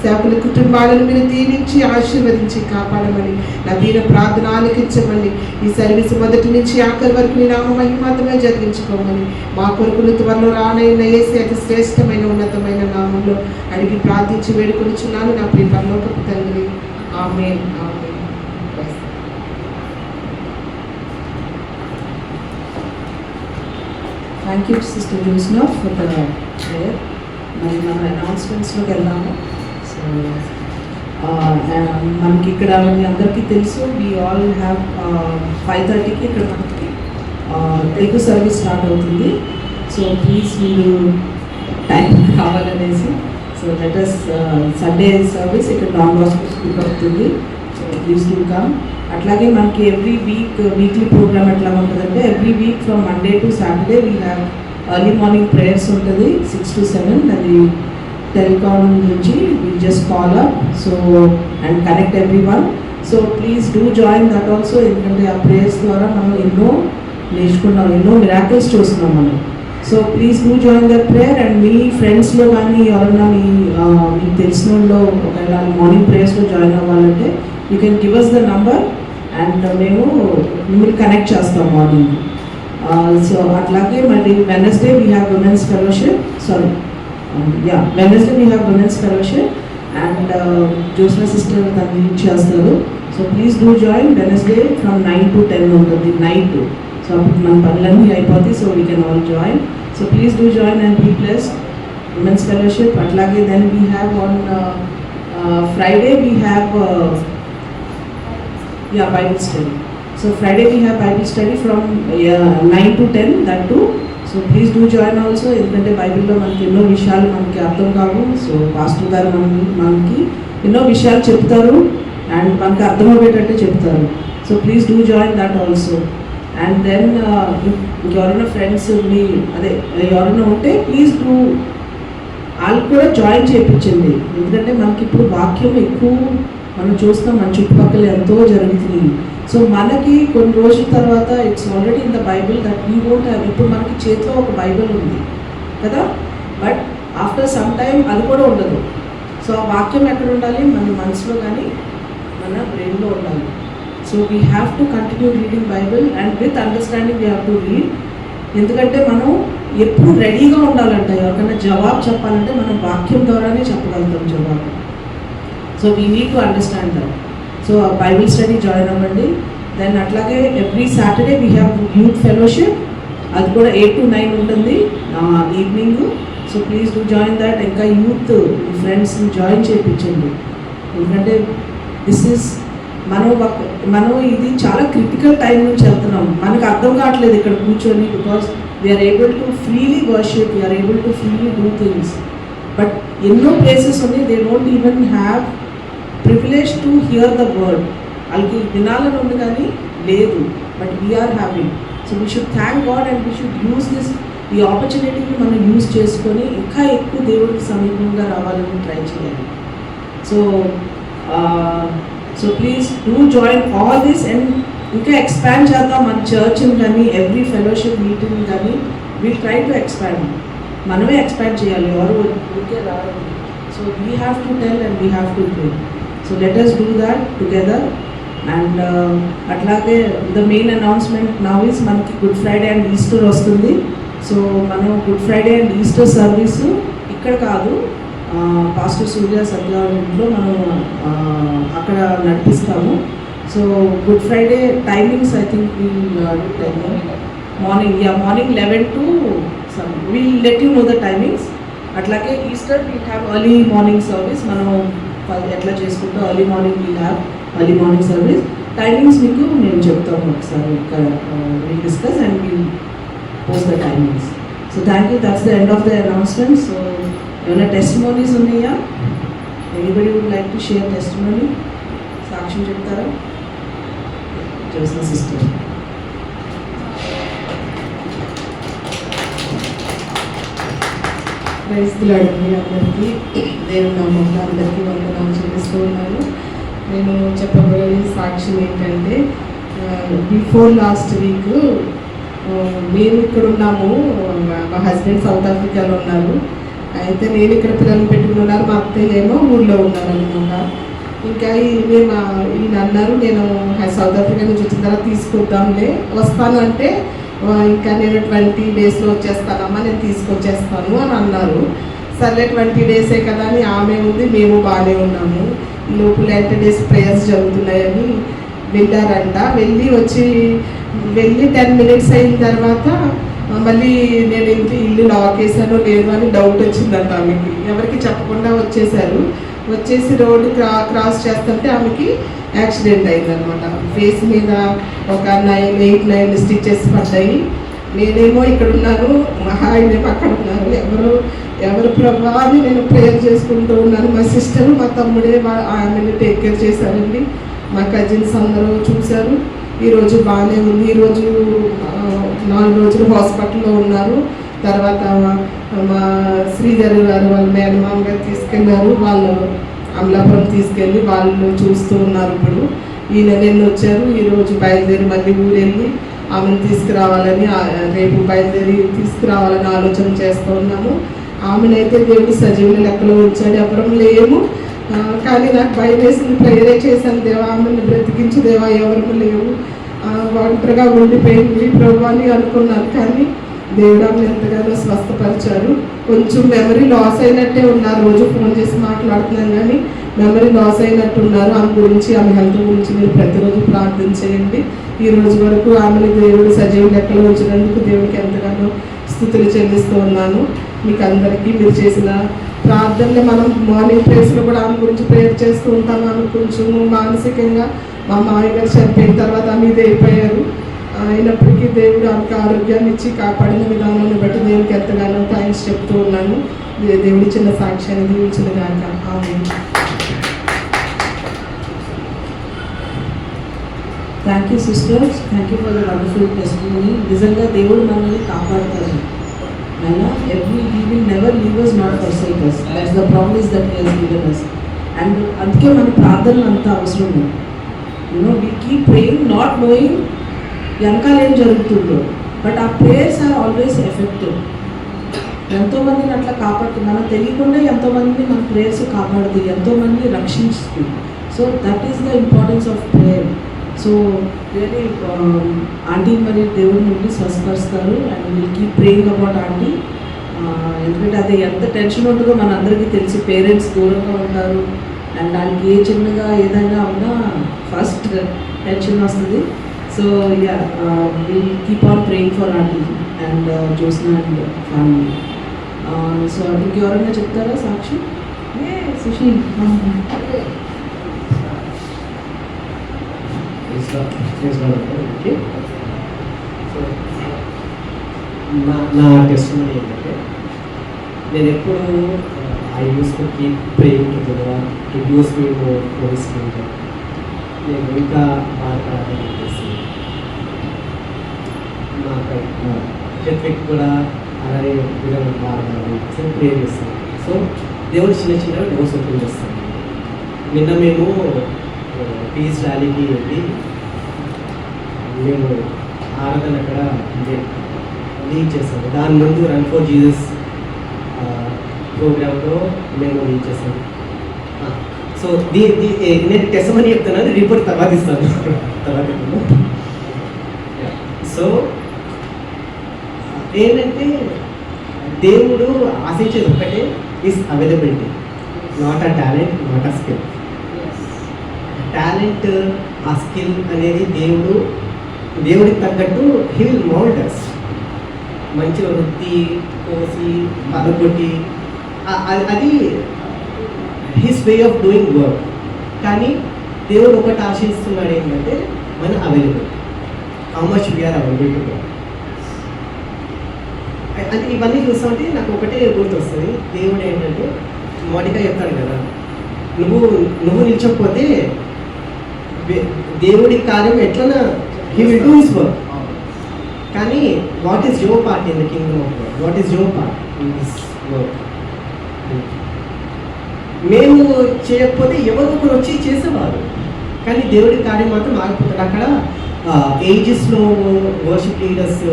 S2: సేవకుల కుటుంబాలను మీరు దీవించి ఆశీర్వదించి కాపాడమని నా దీన ప్రార్థన ఆలకించమని ఈ సర్వీస్ మొదటి నుంచి ఆఖరి వరకు నీ నామ మహిమాతమే జరిగించుకోమని మా కొరకులు త్వరలో రానైన యేసు అతి శ్రేష్టమైన ఉన్నతమైన నామంలో అడిగి ప్రార్థించి వేడుకొనిచున్నాను నా ప్రియ పరలోకపు తండ్రి. Amen. Amen. Thank you sister Jyotsna for the prayer. మరి మన అనౌన్స్మెంట్స్లోకి వెళ్దాము. సో మనకి ఇక్కడ మీ అందరికీ తెలుసు వీ ఆల్ హ్యావ్ 5:30కి ఇక్కడ మనకి తెలుగు సర్వీస్ స్టార్ట్ అవుతుంది. సో ప్లీజ్ మీరు టైం కావాలనేసి so let us Sunday service ఇక్కడ డాన్ బాస్కో స్కూల్ అవుతుంది. So please do come. అట్లాగే మనకి ఎవ్రీ వీక్లీ ప్రోగ్రామ్ ఎట్లా ఉంటుందంటే every week from Monday to Saturday we have early morning prayers ఉంటుంది 6 to 7. అది
S4: telecom నుంచి we just call up so and connect everyone. So please do join that also. ఎందుకంటే ఆ ప్రేయర్స్ ద్వారా మనం ఎన్నో నేర్చుకున్నాం, ఎన్నో మిరాకిల్స్ చూస్తున్నాం మనం. So please do join that prayer. And మీ ఫ్రెండ్స్లో కానీ ఎవరైనా మీకు తెలిసిన వాళ్ళు ఒకవేళ మార్నింగ్ ప్రేయర్స్లో జాయిన్ అవ్వాలంటే you can give us the number and మేము మిమ్మల్ని కనెక్ట్ చేస్తాం మార్నింగ్. సో అట్లాగే మళ్ళీ Wednesday we have women's fellowship, Wednesday we have women's fellowship and Jyotsna sister దాన్ని లీడ్ చేస్తారు. So please do join. Wednesday from 9 to 10 ఉంటుంది నైట్. సో అప్పుడు మన పనులన్నీ అయిపోతాయి. So we can all join. So please do join and be blessed. Women's fellowship అట్లాగే then we have on Friday we have Bible study. So Friday we have Bible study from 9 to 10, that too. So please do join also. ఎందుకంటే బైబిల్లో మనకి ఎన్నో విషయాలు మనకి అర్థం కావు. సో పాస్టర్ గారు మనకి ఎన్నో విషయాలు చెప్తారు అండ్ మనకి అర్థమయ్యేటట్టు చెప్తారు. So please do join that also. And then ఎవరైనా ఫ్రెండ్స్ ఎవరైనా ఉంటే ప్లీజ్ డూ వాళ్ళకి కూడా జాయిన్ చేయించండి. ఎందుకంటే మనకి ఇప్పుడు వాక్యం ఎక్కువ మనం చూస్తాం, మన చుట్టుపక్కల ఎంతో జరుగుతుంది. సో మనకి కొన్ని రోజుల తర్వాత it's already in the Bible that we won't have. ఇప్పుడు మనకి చేతిలో ఒక బైబిల్ ఉంది కదా, బట్ ఆఫ్టర్ సమ్ టైమ్ అది కూడా ఉండదు. సో ఆ వాక్యం ఎక్కడ ఉండాలి? మన మనసులో కానీ మన బ్రెయిన్లో ఉండాలి. So we have to continue reading Bible and with understanding we have to read. ఎందుకంటే మనం ఎప్పుడు రెడీగా ఉండాలంట. ఎవరికైనా జవాబు చెప్పాలంటే మనం వాక్యం ద్వారానే చెప్పగలుగుతాం జవాబు. So we need to understand that. So Bible study join అవ్వండి. దెన్ అట్లాగే every Saturday we have youth fellowship. అది కూడా 8 to 9 ఉంటుంది evening. So please do join that. ఇంకా యూత్ మీ ఫ్రెండ్స్ని జాయిన్ చేయించండి. ఎందుకంటే దిస్ ఈస్ మనం ఇది చాలా క్రిటికల్ టైం నుంచి వెళ్తున్నాం. మనకు అర్థం కావట్లేదు ఇక్కడ కూర్చొని, because we're able to freely worship, we're able to freely do things. But ఎన్నో ప్లేసెస్ ఉన్నాయి they don't even have privilege to hear the word. వాళ్ళకి వినాలని ఉంది కానీ లేదు, but we're having. So we should thank God and we should use this, ఈ ఆపర్చునిటీని మనం యూజ్ చేసుకొని ఇంకా ఎక్కువ దేవుడికి సమీపంగా రావాలని ట్రై చేయాలి. So please do join all this and ఇంకా ఎక్స్పాండ్ చేద్దాం మన చర్చ్ని కానీ ఎవ్రీ ఫెలోషిప్ మీటింగ్ కానీ విల్ ట్రై టు ఎక్స్పాండ్. మనమే ఎక్స్పాండ్ చేయాలి, ఎవరు ఊరికే రారు. So we have to tell and we have to pray. So let us do that together. And అట్లాగే the main announcement now is మనకి గుడ్ ఫ్రైడే అండ్ ఈస్టర్ వస్తుంది. సో మనం good Friday and Easter service ఇక్కడ కాదు, పాస్టర్ సూర్య సత్యావరంలో మనం అక్కడ నడిపిస్తాము. So good Friday timings I think morning 11 to we'll let you know the timings. అట్లాగే Easter we have early morning service. మనం ఎట్లా చేసుకుంటాం early morning we have early morning service. Timings మీకు నేను చెప్తాము ఒకసారి, we'll discuss and we'll post the timings. So thank you. That's the end of the announcement. So ఏమైనా టెస్టిమోనీస్ ఉన్నాయా? Anybody would like to share testimony? సాక్ష్యం చెప్తారా? జ్యోత్స్న సిస్టర్.
S5: క్రైస్తులండి అందరికీ దేవుని నామమున అందరికీ వందనాలు చెల్లిస్తూ ఉన్నాను. నేను చెప్పబోయే సాక్ష్యం ఏంటంటే, బిఫోర్ లాస్ట్ వీక్ మేము ఇక్కడ ఉన్నాము, మా హస్బెండ్ సౌత్ ఆఫ్రికాలో ఉన్నారు. అయితే నేను ఇక్కడ పిల్లల్ని పెట్టుకుని ఉన్నారు, మా అత్తయ్య ఏమో ఊళ్ళో ఉన్నారనమాట. ఇంకా ఈయన అన్నారు, నేను సౌత్ ఆఫ్రికా నుంచి వచ్చిన తర్వాత తీసుకొద్దాంలే, వస్తాను అంటే ఇంకా నేను 20 daysలో వచ్చేస్తానమ్మా, నేను తీసుకొచ్చేస్తాను అని అన్నారు. సర్లే 20 days కదా అని ఆమె ఉంది, మేము బాగానే ఉన్నాము. ఈ లోపు 90 days ప్రేయర్స్ జరుగుతున్నాయని వెళ్ళారంట. వెళ్ళి 10 minutes అయిన తర్వాత మళ్ళీ నేను ఇల్లు లాక్ వేసానో లేదు అని డౌట్ వచ్చిందంట ఆమెకి. ఎవరికి చెప్పకుండా వచ్చేసి రోడ్డు క్రాస్ చేస్తుంటే ఆమెకి యాక్సిడెంట్ అయిందనమాట. ఫేస్ మీద ఒక 8-9 stitches పడ్డాయి. నేనేమో ఇక్కడ ఉన్నాను, ఆయనేమో అక్కడ ఉన్నారు. ఎవరు ప్రభా అని నేను ప్రేయర్ చేసుకుంటూ ఉన్నాను. మా సిస్టర్ మా తమ్ముడే ఆమెను టేక్ కేర్ చేశారండి. మా కజిన్స్ అందరూ చూశారు. ఈరోజు బాగానే ఉంది. ఈరోజు 4 రోజులు హాస్పిటల్లో ఉన్నారు. తర్వాత మా శ్రీధర్ గారు వాళ్ళ మేనమామ గారు తీసుకెళ్ళారు. వాళ్ళు అమలాపురం తీసుకెళ్ళి వాళ్ళు చూస్తూ ఉన్నారు. ఇప్పుడు ఈ నెల వచ్చారు, ఈరోజు బయలుదేరి మళ్ళీ ఊరెళ్ళి ఆమెను తీసుకురావాలని, రేపు బయలుదేరి తీసుకురావాలని ఆలోచన చేస్తూ ఉన్నాము. ఆమెనైతే దేవుడు సజీవుల లెక్కలో ఉంచాడు, ఎవరం లేము. కానీ నాకు భయం వేసింది, ప్రేరే చేశాను, దేవా ఆమెను బ్రతికించు దేవా, ఎవరు లేవు, ఒంటరిగా ఉండిపోయింది ప్రభు అని అనుకున్నాను. కానీ దేవుడు ఆమెను ఎంతగానో స్వస్థపరిచారు. కొంచెం మెమరీ లాస్ అయినట్టే ఉన్నారు, రోజు ఫోన్ చేసి మాట్లాడుతున్నాను కానీ మెమరీ లాస్ అయినట్టు ఉన్నారు. ఆమె గురించి, ఆమె హెల్త్ గురించి మీరు ప్రతిరోజు ప్రార్థన చేయండి. ఈ రోజు వరకు ఆమెను దేవుడు సజీవ లెక్కలో ఉంచినందుకు దేవుడికి ఎంతగానో స్తుతులు చెల్లిస్తూ ఉన్నాను. మీకు అందరికీ మీరు చేసిన ప్రార్థనలు, మనం మార్నింగ్ ప్రేయర్స్లో కూడా ఆమె గురించి ప్రేయర్ చేస్తూ ఉంటాము. ఆమె కొంచెం మానసికంగా మా మామయ్య గారు చనిపోయిన తర్వాత ఆమె ఇది అయిపోయారు. అయినప్పటికీ దేవుడు ఆమెకు ఆరోగ్యాన్ని ఇచ్చి కాపాడిన విధానాన్ని బట్టి దేవుడికి ఎంతగానో థ్యాంక్స్ చెప్తూ ఉన్నాను. దేవుడి చిన్న సాక్ష్యాన్ని దీవించిన గాక. ఆమేన్.
S4: Thank you sisters, thank you for the wonderful testimony. నిజంగా దేవుడు మనల్ని కాపాడుతారు. అయినా he will never leave us not forsake us. That's the promise that he has given us. And అందుకే మన ప్రార్థనలు అంత అవసరం. We keep praying not knowing వెనకాల ఏం జరుగుతుందో, బట్ ఆ ప్రేయర్స్ ఆర్ ఆల్వేస్ ఎఫెక్టివ్. ఎంతోమందిని అట్లా కాపాడుతుంది, మనకు తెలియకుండా ఎంతోమందిని మన ప్రేయర్స్ కాపాడుతుంది, ఎంతోమందిని రక్షిస్తుంది. So that is the importance of prayer. So really aunty మరి దేవుడి నుండి స్వస్థపరుస్తారు. And will keep praying about aunty. ఎందుకంటే అది ఎంత టెన్షన్ ఉంటుందో మన అందరికీ తెలిసి, పేరెంట్స్ దూరంగా ఉంటారు అండ్ దానికి ఏ చిన్నగా ఏదైనా ఉన్నా ఫస్ట్ టెన్షన్ వస్తుంది. So yeah, will keep on praying for aunty and Jyotsna and family. So ఇంకెవరైనా చెప్తారా సాక్షి? సుశీల్.
S3: నా టెస్టిమనీ ఏంటంటే, నేను ఎప్పుడు I used to keep praying to use me Holy Spirit. నేను ఇంకా మాట్లాడాలని చెప్పేసి నాకు రిత్విక్ కూడా అలాగే విధంగా మాట్లాడాలని చెప్పేసి ప్రేర్ చేస్తాను. సో దేవుడు చిన్న చిన్నగా డోస్ ఓపెన్ చేస్తాను. నిన్న మేము పీస్ ర్యాలీకి వెళ్ళి మేము ఆరాధన అక్కడ లీడ్ చేస్తాము. దాని ముందు రన్ ఫర్ జీసస్ ప్రోగ్రాంలో మేము లీడ్ చేస్తాము. సో నేను టెస్టిమనీ చెప్తున్నాను, రిపోర్ట్ తర్వాత ఇస్తాను. సో ఏంటంటే దేవుడు ఆశించేది ఒకటే, is availability, not a talent, not a skill. Talent, ఆ స్కిల్ అనేది దేవుడికి తగ్గట్టు హీ విల్ మౌల్డ్ us. మంచిగా వృత్తి కోసి పదకొట్టి అది his way of doing work. కానీ దేవుడు ఒకటి ఆశిస్తున్నాడు ఏంటంటే మన available, how much we are available to God. అంటే ఇవన్నీ చూస్తామంటే నాకు ఒకటే గుర్తు వస్తుంది. దేవుడు ఏంటంటే మొదటిగా చెప్తాడు కదా, నువ్వు నిల్చకపోతే దేవుడి కార్యం ఎట్లనా he will do his work. కానీ what is your part in the kingdom of God? What is your part in this work? మేము చేయకపోతే ఎవరు ఒకరు వచ్చి చేసేవారు, కానీ దేవుడి కార్యం మాత్రం ఆగిపోతాడు. అక్కడ ఏజెస్లో వర్షిప్ లీడర్స్,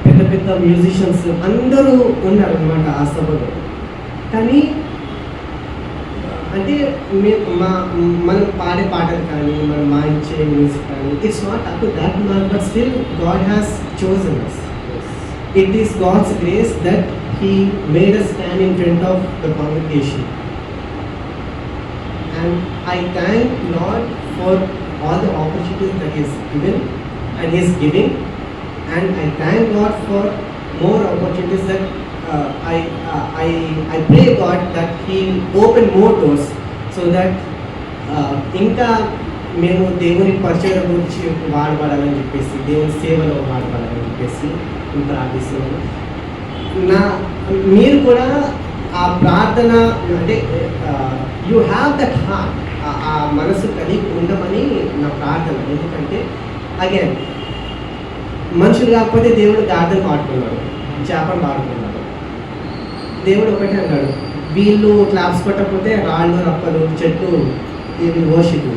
S3: పెద్ద పెద్ద మ్యూజిషియన్స్ అందరూ ఉన్నారనమాట ఆ సభలో. కానీ అంటే మనం పాడే పాటలు కానీ మనం వాయించే మ్యూజిక్ కానీ it's not up to that mark, but still God has chosen us. It is God's grace that He made us stand in front of the congregation. And I thank Lord for all the opportunities that He has given and He is giving. And I thank God for more opportunities that I pray God that He open more doors so that ఇంకా మేము దేవుని పరిచయం గురించి వాడబడాలని చెప్పేసి, దేవుని సేవలో వాడబడాలని చెప్పేసి నేను ప్రార్థిస్తున్నాను. మీరు కూడా ఆ ప్రార్థన అంటే యూ హ్యావ్ దట్ హార్ట్, ఆ మనసు కలిగి ఉండమని నా ప్రార్థన. ఎందుకంటే అగైన్ మనుషులు కాకపోతే దేవుడు గార్డెన్ వాడుకున్నాడు, చేపను వాడుకున్నాడు. దేవుడు ఒకటే అన్నాడు, వీళ్ళు క్లాప్స్ కొట్టకపోతే రాళ్ళు రప్పలు చెట్లు ఇది worship.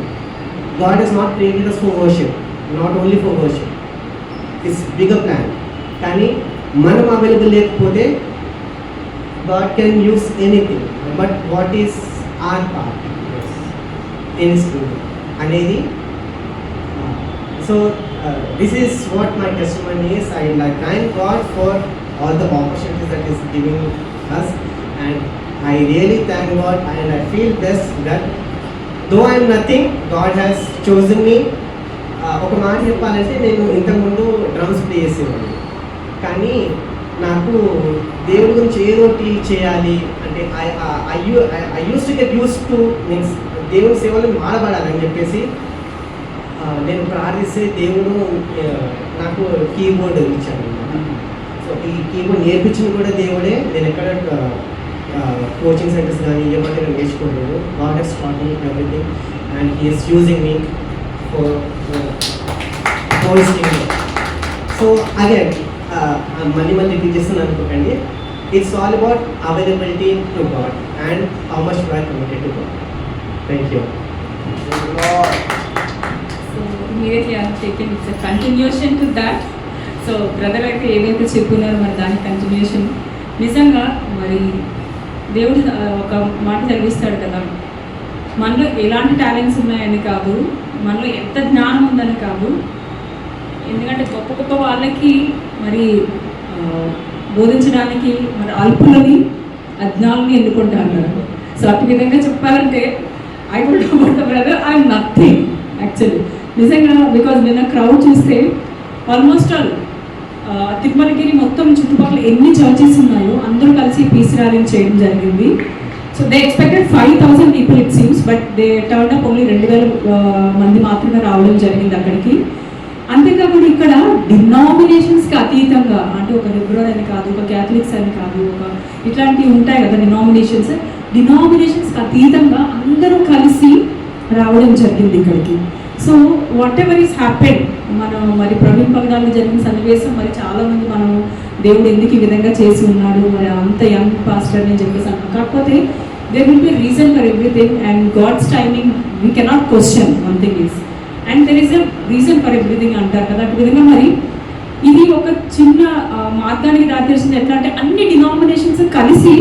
S3: God is not created us for worship, not only for worship, it's bigger plan. కానీ మనం అవైలబుల్ లేకపోతే God can use anything, but what is our part in his kingdom అనేది. So this is what my testimony is. I thank God for all the opportunities that is giving us, and I really thank God, and I feel blessed that though I am nothing, God has chosen me. ఒక మాట చెప్పాలంటే నేను ఇంతకుముందు డ్రమ్స్ ప్లే చేసేవాడిని, కానీ నాకు దేవుడి గురించి ఏదోటి చేయాలి అంటే I used to get use to means దేవుడి సేవలు మాడబడాలని చెప్పేసి నేను ప్రార్థిస్తే దేవుడు నాకు కీబోర్డ్ ఇచ్చాడు. సో ఈ కీబోర్డ్ నేర్పించింది కూడా దేవుడే. నేను ఎక్కడ కోచింగ్ సెంటర్స్ కానీ ఏమంటే నేను నేర్చుకోలేదు. God has taught me everything and he is using me for his kingdom. So again మళ్ళీ రిపీట్ చేస్తున్నాను అనుకోకండి. It's all about availability to God and how much you are committed to God. Thank you.
S2: So immediately I have taken, it's a continuation to that. So brother అయితే ఏదైతే చెప్పున్నారో మరి దాని కంటిన్యూషన్. నిజంగా మరి దేవుడు ఒక మాట చదివిస్తాడు కదా, మనలో ఎలాంటి టాలెంట్స్ ఉన్నాయని కాదు, మనలో ఎంత జ్ఞానం ఉందని కాదు. ఎందుకంటే గొప్ప గొప్ప వాళ్ళకి మరి బోధించడానికి మరి అల్పులని అజ్ఞానులని ఎన్నుకుంటా అన్నారు. సో అటు విధంగా చెప్పాలంటే I don't know about the brother, I'm nothing actually నిజంగా. బికాజ్ నిన్న క్రౌడ్ చూస్తే ఆల్మోస్ట్ ఆల్ తిరుమలగిరి మొత్తం చుట్టుపక్కల ఎన్ని చర్చెస్ ఉన్నాయో అందరూ కలిసి పీస్ ర్యాలీని చేయడం జరిగింది. So they expected 5,000 people it seems, but they turn up only 2,000 మంది మాత్రమే రావడం జరిగింది అక్కడికి. అంతేకాకుండా ఇక్కడ డినామినేషన్స్కి అతీతంగా, అంటే ఒక లిబరల్ అని కాదు, ఒక క్యాథలిక్స్ అని కాదు, ఒక ఇట్లాంటివి ఉంటాయి కదా డినామినేషన్స్కి అతీతంగా అందరూ కలిసి రావడం జరిగింది ఇక్కడికి. So what ever is happen, మనం మరి ప్రవీణ్ పగడాల్లో జరిగిన సన్నివేశం మరి చాలామంది మనం దేవుడు ఎందుకు ఈ విధంగా చేసి ఉన్నాడు, మరి అంత యంగ్ పాస్టర్ అని చెప్పేసి అంటాం. కాకపోతే there will be reason for everything and God's timing we cannot question. One thing is and there is a reason for everything అంటారు కదా. అటు విధంగా మరి ఇది ఒక చిన్న మార్గానికి దారితీసింది. ఎట్లా అంటే అన్ని డినామినేషన్స్ కలిసి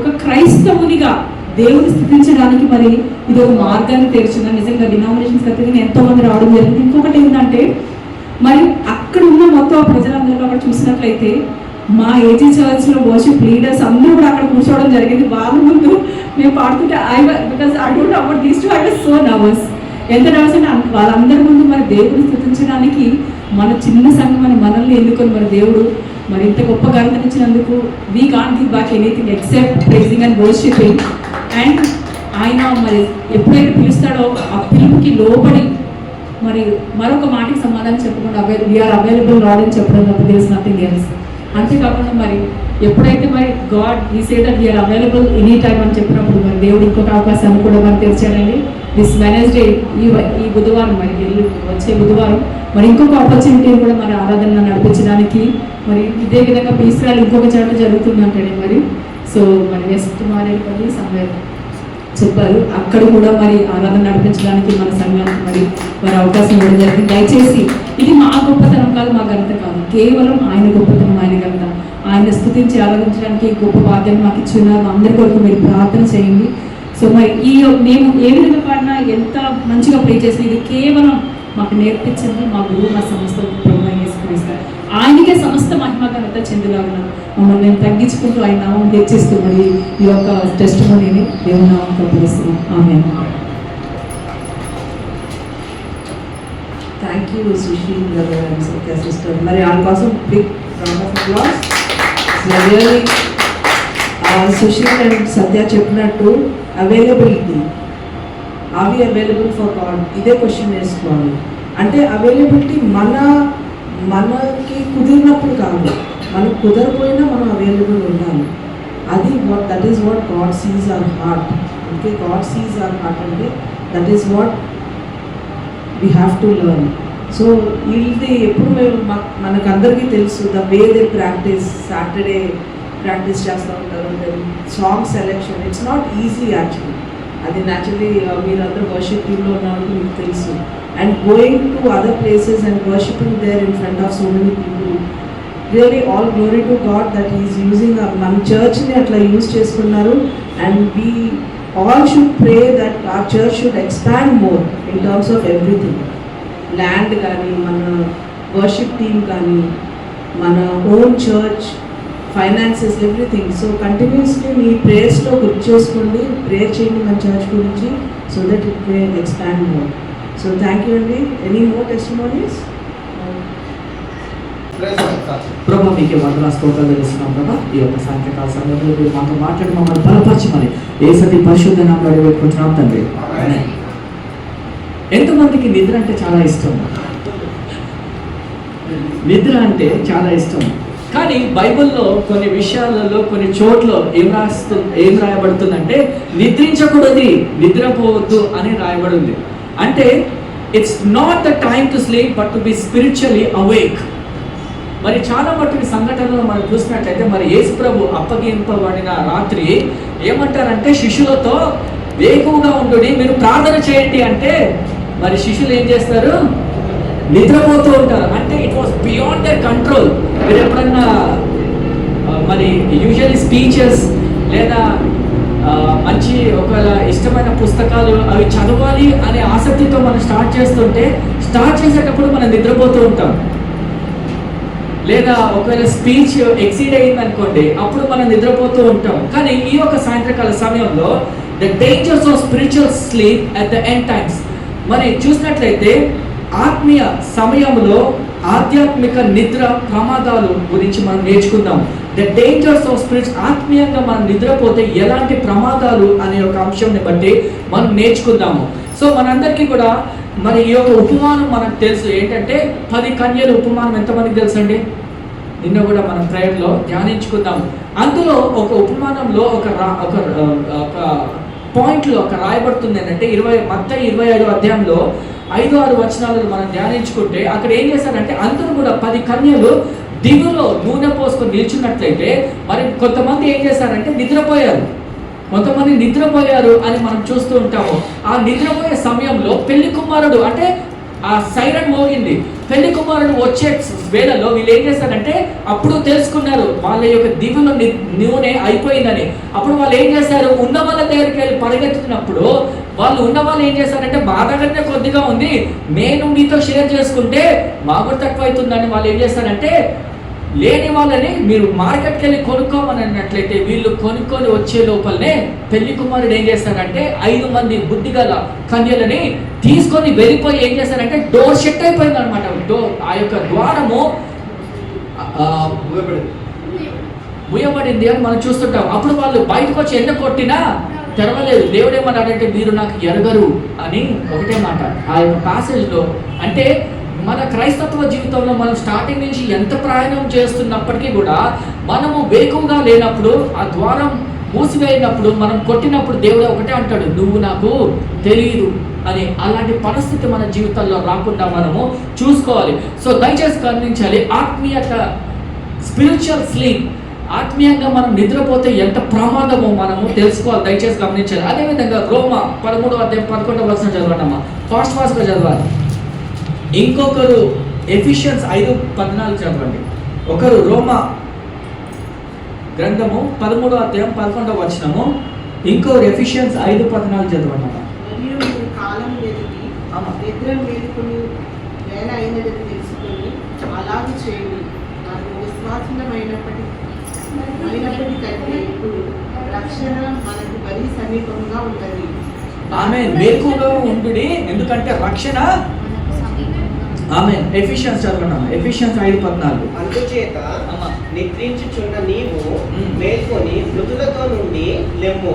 S2: ఒక క్రైస్తవునిగా దేవుని స్థితించడానికి మరి ఇది ఒక మార్గాన్ని తెరిచింది. నిజంగా డినామినేషన్స్ అతని ఎంతో మంది రావడం జరిగింది. ఇంకొకటి ఏంటంటే మరి అక్కడ ఉన్న మొత్తం ప్రజలందరూ అక్కడ చూసినట్లయితే మా ఏజీ చర్చ్లో వర్షిప్ లీడర్స్ అందరూ కూడా అక్కడ కూర్చోవడం జరిగింది. వాళ్ళ ముందు మేము పాడుతుంటే because I don't about these to I was so nervous. ఎంత నర్వస్ అంటే వాళ్ళందరి ముందు మరి దేవుడిని స్థుతించడానికి మన చిన్న సంఘం అని మనల్ని ఎన్నుకొని మరి దేవుడు మరి ఇంత గొప్ప ఘనతనిచ్చినందుకు we can't give back anything except praising and worshipping. And ఆయన మరి ఎప్పుడైతే పిలుస్తాడో ఆ పిలుపుకి లోబడి మరి మరొక మాటకి సమాధానం చెప్పకుండా వీఆర్ అవైలబుల్ లార్డ్ అని చెప్పడం తప్ప దేర్ ఇస్ నథింగ్ ఎల్స్. అంతేకాకుండా మరి ఎప్పుడైతే మరి గాడ్ ఈ say that we are available any time అని చెప్పినప్పుడు మరి దేవుడు ఇంకొక అవకాశాన్ని కూడా మరి తెరిచాడండి. దిస్ వెనస్డే ఈ బుధవారం మరి వచ్చే బుధవారం మరి ఇంకొక ఆపర్చునిటీని కూడా మరి ఆరాధన నడిపించడానికి మరి ఇదే విధంగా పీస్ ర్యాలీ ఇంకొక చోట జరుగుతుందంటండి మరి. సో మరి వెస్ట్ మారేపల్లి సమయం చెప్పారు, అక్కడ కూడా మరి ఆరాధన నడిపించడానికి మన సంఘానికి మరి అవకాశం ఇవ్వడం జరిగింది. దయచేసి ఇది మా గొప్పతనం కాదు, మా ఘనత కాదు, కేవలం ఆయన గొప్పతనం, ఆయన ఘనత. ఆయన స్తుతించి ఆరాధించడానికి గొప్ప భాగ్యం మాకు ఇచ్చిన్నారు. అందరి కొరకు మీరు ప్రార్థన చేయండి. సో మరి మేము ఏ విధంగా పాడినా ఎంత మంచిగా ప్రే చేసినా ఇది కేవలం మాకు నేర్పించింది మా గురువు, మా సంస్థ వేసుకునిస్తారు. ఆయనకే సమస్త మహిమ ఘనత చెందులాగా మమ్మల్ని మేము తగ్గించుకుంటూ ఆయన నామం తెచ్చిస్తూ మరి ఈ యొక్క టెస్టిమనీని దేవుని నామం కప్పగిస్తున్నాం. ఆమేన్.
S4: Thank you Sushil brother and Satya sister. మరి వాళ్ళ కోసం big round of applause. Really Sushil and Satya చెప్పినట్టు availability, are we available for God, ఇదే క్వశ్చన్ వేసుకోవాలి. అంటే అవైలబిలిటీ మనకి కుదిరినప్పుడు కాదు, మనకు కుదరపోయినా మనం అవైలబుల్ ఉండాలి. అది that is what God sees our heart. Okay, God sees our heart అంటే that is what we have to learn. So వీళ్ళది ఎప్పుడు మనకు అందరికీ తెలుసు the way they practice. Saturday practice చేస్తూ ఉంటారు. Song selection it's not easy actually. అది న్యాచురలీ మీరందరూ వర్షిప్ టీంలో ఉన్నప్పుడు మీకు తెలుసు. And going to other places and worshipping there in front of so many people, really all glory to God that is using మన చర్చ్ని అట్లా యూజ్ చేసుకున్నారు. And we all should pray that our church should expand more in terms of everything. Land కానీ, మన వర్షిప్ టీమ్ కానీ, మన own church, finances, everything. So continuously మీ ప్రేయర్స్లో గుర్తు చేసుకోండి, ప్రేయర్ చేయండి మన చర్చ్ గురించి, so that it may expand more. So thank you అండి. Any more testimonies?
S1: ప్రభు మీకే వందన స్తోత్రాలు తెలుస్తున్నాం కదా. ఈ యొక్క సాయంత్రకాల సమయంలో మీరు మాతో మాట్లాడి మమ్మల్ని బలపరచమని యేసతి పరిశుద్ధ నామములో అడిగిపెట్టుకుంటున్నాం తండ్రి. ఎంతమందికి నిద్ర అంటే చాలా ఇష్టం? నిద్ర అంటే చాలా ఇష్టం. కానీ బైబిల్లో కొన్ని విషయాలలో, కొన్ని చోట్ల ఏం రాయబడుతుందంటే నిద్రించకూడదు, నిద్రపోవద్దు అని రాయబడింది. అంటే it's not the time to sleep but to be spiritually awake. మరి చాలా మట్టుకి సంఘటనలో మనం చూసినట్లయితే మరి యేసు ప్రభు అప్పగింపబడిన రాత్రి ఏమంటారంటే శిష్యులతో వేకువగా ఉండు, మీరు ప్రార్థన చేయండి అంటే మరి శిష్యులు ఏం చేస్తారు? నిద్రపోతూ ఉంటారు. అంటే it was beyond their control. మీరు ఎప్పుడన్నా మరి యూజువల్లీ స్పీచెస్ లేదా మంచి ఒక ఇష్టమైన పుస్తకాలు అవి చదవాలి అనే ఆసక్తితో మనం స్టార్ట్ చేసేటప్పుడు మనం నిద్రపోతూ ఉంటాం. లేదా ఒకవేళ స్పీచ్ ఎక్సీడ్ అయింది అనుకోండి, అప్పుడు మనం నిద్రపోతూ ఉంటాం. కానీ ఈ యొక్క సాయంత్రకాల సమయంలో the dangers of spiritual sleep at the end times మరి చూసినట్లయితే ఆత్మీయ సమయంలో ఆధ్యాత్మిక నిద్ర ప్రమాదాలు గురించి మనం నేర్చుకుందాం. ద డేంజర్స్ ఆఫ్ స్పిరిట్, ఆత్మీయంగా మనం నిద్రపోతే ఎలాంటి ప్రమాదాలు అనే ఒక అంశంని బట్టి మనం నేర్చుకుందాము. సో మనందరికీ కూడా మరి ఈ యొక్క ఉపమానం మనకు తెలుసు. ఏంటంటే 10 కన్యల ఉపమానం ఎంతమందికి తెలుసు అండి? నిన్న కూడా మనం ప్రేయర్లో ధ్యానించుకుందాము. అందులో ఒక ఉపమానంలో ఒక పాయింట్లో ఒక రాయబడుతుంది ఏంటంటే మత్తయి 25వ అధ్యాయంలో 5-6 వచనాలను మనం ధ్యానించుకుంటే అక్కడ ఏం చేశారంటే అందరూ కూడా 10 కన్యలు దిగులో నూనె పోసుకొని నిల్చున్నట్లయితే మరి కొంతమంది ఏం చేశారంటే కొంతమంది నిద్రపోయారు అని మనం చూస్తూ ఉంటాము. ఆ నిద్రపోయే సమయంలో పెళ్లి కుమారుడు అంటే ఆ సైరన్ మోగింది. పెళ్లి కుమారుడు వచ్చే వేళలో వీళ్ళు ఏం చేశారంటే అప్పుడు తెలుసుకున్నారు వాళ్ళ యొక్క దిగులో నూనె అయిపోయిందని. అప్పుడు వాళ్ళు ఏం చేశారు? ఉన్న వాళ్ళ దగ్గరికి వెళ్ళి పరిగెత్తుతున్నప్పుడు ఉన్న వాళ్ళు ఏం చేశారంటే బాధగానే కొద్దిగా ఉంది, నేను మీతో షేర్ చేసుకుంటే మాకు తక్కువ అవుతుందని వాళ్ళు ఏం చేశారంటే లేని వాళ్ళని మీరు మార్కెట్కి వెళ్ళి కొనుక్కోమని అన్నట్లయితే వీళ్ళు కొనుక్కొని వచ్చే లోపలనే పెళ్లి కుమారుడు ఏం చేశారంటే 5 మంది బుద్ధిగల కన్యలని తీసుకొని వెళ్ళిపోయి ఏం చేశారంటే డోర్ షట్ అయిపోయింది అనమాట. ఆ యొక్క ద్వారము ముయ్యబడింది అని మనం చూస్తుంటాం. అప్పుడు వాళ్ళు బయటకు వచ్చి ఎండ కొట్టినా తెరవలేదు. దేవుడు ఏమన్నాడంటే మీరు నాకు ఎరగరు అని ఒకటే మాట ఆ యొక్క ప్యాసేజ్లో. అంటే మన క్రైస్తవ జీవితంలో మనం స్టార్టింగ్ నుంచి ఎంత ప్రయాణం చేస్తున్నప్పటికీ కూడా మనము వేకువగా లేనప్పుడు, ఆ ద్వారం మూసివేయినప్పుడు, మనం కొట్టినప్పుడు దేవుడు ఒకటే అంటాడు, నువ్వు నాకు తెలియదు అని. అలాంటి పరిస్థితి మన జీవితంలో రాకుండా మనము చూసుకోవాలి. సో దయచేసి గమనించాలి, ఆత్మీయత స్పిరిచువల్ స్లీప్, ఆత్మీయంగా మనం నిద్రపోతే ఎంత ప్రమాదమో మనము తెలుసుకోవాలి. దయచేసి గమనించాలి. అదేవిధంగా రోమా 13వ అధ్యాయం 11వ వచనం చదవండి. ఫాస్ట్గా చదవాలి. ఇంకొకరు ఎఫిషియన్స్ 5:14 చదవండి. ఒకరు రోమా గ్రంథము 13వ అధ్యాయం 11వ వచనము, ఇంకొకరు ఎఫిషియన్స్ 5:14 చదవండి.
S5: మరియు మీరు కాలం ఎదిగి నిద్ర మేలుకొని వేళ అయినదని తెలుసుకొని అలాగే చేయండి. నాకు విశ్వాసమైనప్పటికంటే ఇప్పుడు రక్షణ మనకు మరీ సమీపంగా ఉన్నది.
S1: ఆమె మేలుకుగా ఉండుడి, ఎందుకంటే రక్షణ. ఆమె ఎఫిషియన్స్ చదవండి. ఎఫిషియన్స్ 5:14.
S3: అందుచేత నిద్రించుచున్న నీవు మేల్కొని మృతులతో నుండి లెమ్ము,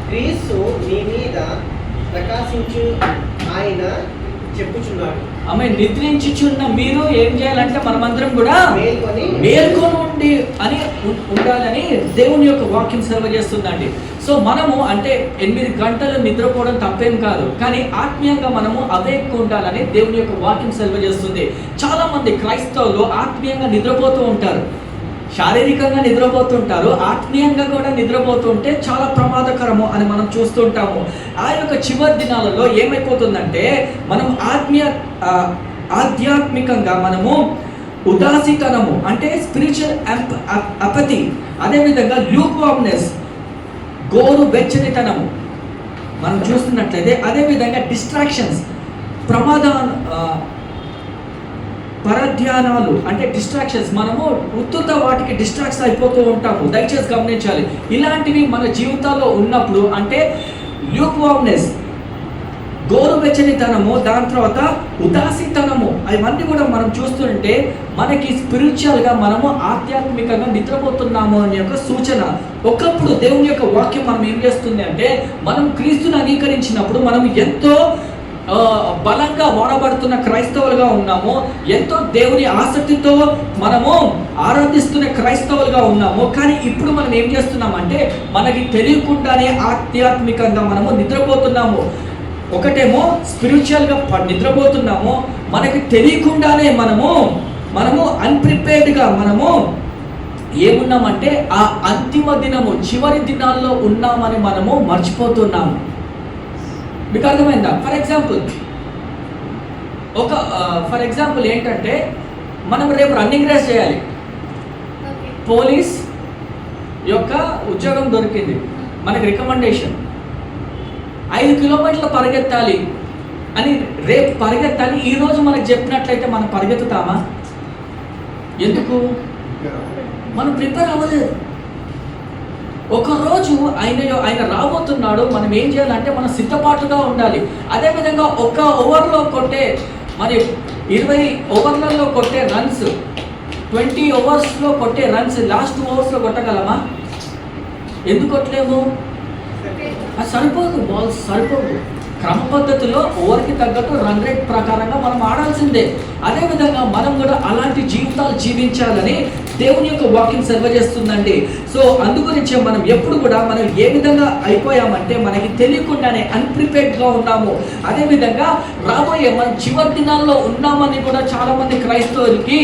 S3: క్రీస్తు నీ మీద ప్రకాశించు ఆయన చెప్పుచున్నాడు.
S1: ఆమె నిద్రించుచున్న మీరు ఏం చేయాలంటే మనమందరం కూడా మేల్కొని ఉండాలని దేవుని యొక్క వాక్యం సెలవు చేస్తుందండి. సో మనము అంటే 8 గంటలు నిద్రపోవడం తప్పేం కాదు, కానీ ఆత్మీయంగా మనము అవేక్ ఉండాలని దేవుని యొక్క వాక్యం సెలవు చేస్తుంది. చాలా మంది క్రైస్తవులు ఆత్మీయంగా నిద్రపోతూ ఉంటారు. శారీరకంగా నిద్రపోతుంటారు, ఆత్మీయంగా కూడా నిద్రపోతుంటే చాలా ప్రమాదకరము అని మనం చూస్తుంటాము. ఆ యొక్క చివరి దినాలలో ఏమైపోతుందంటే మనం ఆధ్యాత్మికంగా మనము ఉదాసీతనము అంటే స్పిరిచువల్ అపతి, అదేవిధంగా ల్యూక్వార్మ్నెస్ గోరు వెచ్చనితనము మనం చూస్తున్నట్లయితే, అదేవిధంగా డిస్ట్రాక్షన్స్ పరధ్యానాలు అంటే డిస్ట్రాక్షన్స్, మనము ఉత్తుత వాటికి డిస్ట్రాక్ట్స్ అయిపోతూ ఉంటాము. దయచేసి గమనించాలి. ఇలాంటివి మన జీవితాల్లో ఉన్నప్పుడు అంటే ల్యూక్వార్మ్నెస్ గోరువెచ్చనితనము, దాని తర్వాత ఉదాసీతనము, అవన్నీ కూడా మనం చూస్తుంటే మనకి స్పిరిచువల్గా మనము ఆధ్యాత్మికంగా నిద్రపోతున్నాము అనే యొక్క సూచన. ఒకప్పుడు దేవుని యొక్క వాక్యం మనం ఏం చేస్తుంది అంటే, మనం క్రీస్తుని అంగీకరించినప్పుడు మనం ఎంతో బలంగా వాడబడుతున్న క్రైస్తవులుగా ఉన్నాము, ఎంతో దేవుని ఆసక్తితో మనము ఆరాధిస్తున్న క్రైస్తవులుగా ఉన్నాము. కానీ ఇప్పుడు మనం ఏం చేస్తున్నామంటే మనకి తెలియకుండానే ఆధ్యాత్మికంగా మనము నిద్రపోతున్నాము. ఒకటేమో స్పిరిచువల్గా నిద్రపోతున్నాము, మనకి తెలియకుండానే మనము అన్ప్రిపేర్డ్గా మనము ఏమున్నామంటే ఆ అంతిమ దినము చివరి దినాల్లో ఉన్నామని మనము మర్చిపోతున్నాము. మీకు అర్థమైందా? ఫర్ ఎగ్జాంపుల్ ఏంటంటే, మనం రేపు రన్నింగ్ రేస్ చేయాలి, పోలీస్ యొక్క ఉద్యోగం దొరికింది, మనకి రికమెండేషన్ 5 కిలోమీటర్లు పరిగెత్తాలి అని, రేపు పరిగెత్తాలి. ఈరోజు మనకు చెప్పినట్లయితే మనం పరిగెత్తుతామా? ఎందుకు? మనం ప్రిపేర్ అవ్వలేదు. ఒకరోజు ఆయన రాబోతున్నాడు, మనం ఏం చేయాలంటే మనం సిద్ధపాటుగా ఉండాలి. అదేవిధంగా ఒక ఓవర్లో కొట్టే 20 ఓవర్లలో కొట్టే రన్స్, 20 ఓవర్స్లో కొట్టే రన్స్ లాస్ట్ 2 ఓవర్స్లో కొట్టగలమా? ఎందుకు కొట్టలేము? అది సరిపోదు, బాల్స్ సరిపోదు. క్రమ పద్ధతిలో ఓవర్కి తగ్గట్టు రన్ రేట్ ప్రకారంగా మనం ఆడాల్సిందే. అదేవిధంగా మనం కూడా అలాంటి జీవితాలు జీవించాలని దేవుని యొక్క వాక్యం సెలవు చేస్తుందండి. సో అందుగురించే మనం ఎప్పుడు కూడా మనం ఏ విధంగా అయిపోయామంటే మనకి తెలియకుండానే అన్ప్రిపేర్డ్గా ఉన్నాము. అదేవిధంగా రాబోయే మనం చివరి దినాల్లో ఉన్నామని కూడా చాలామంది క్రైస్తవులకి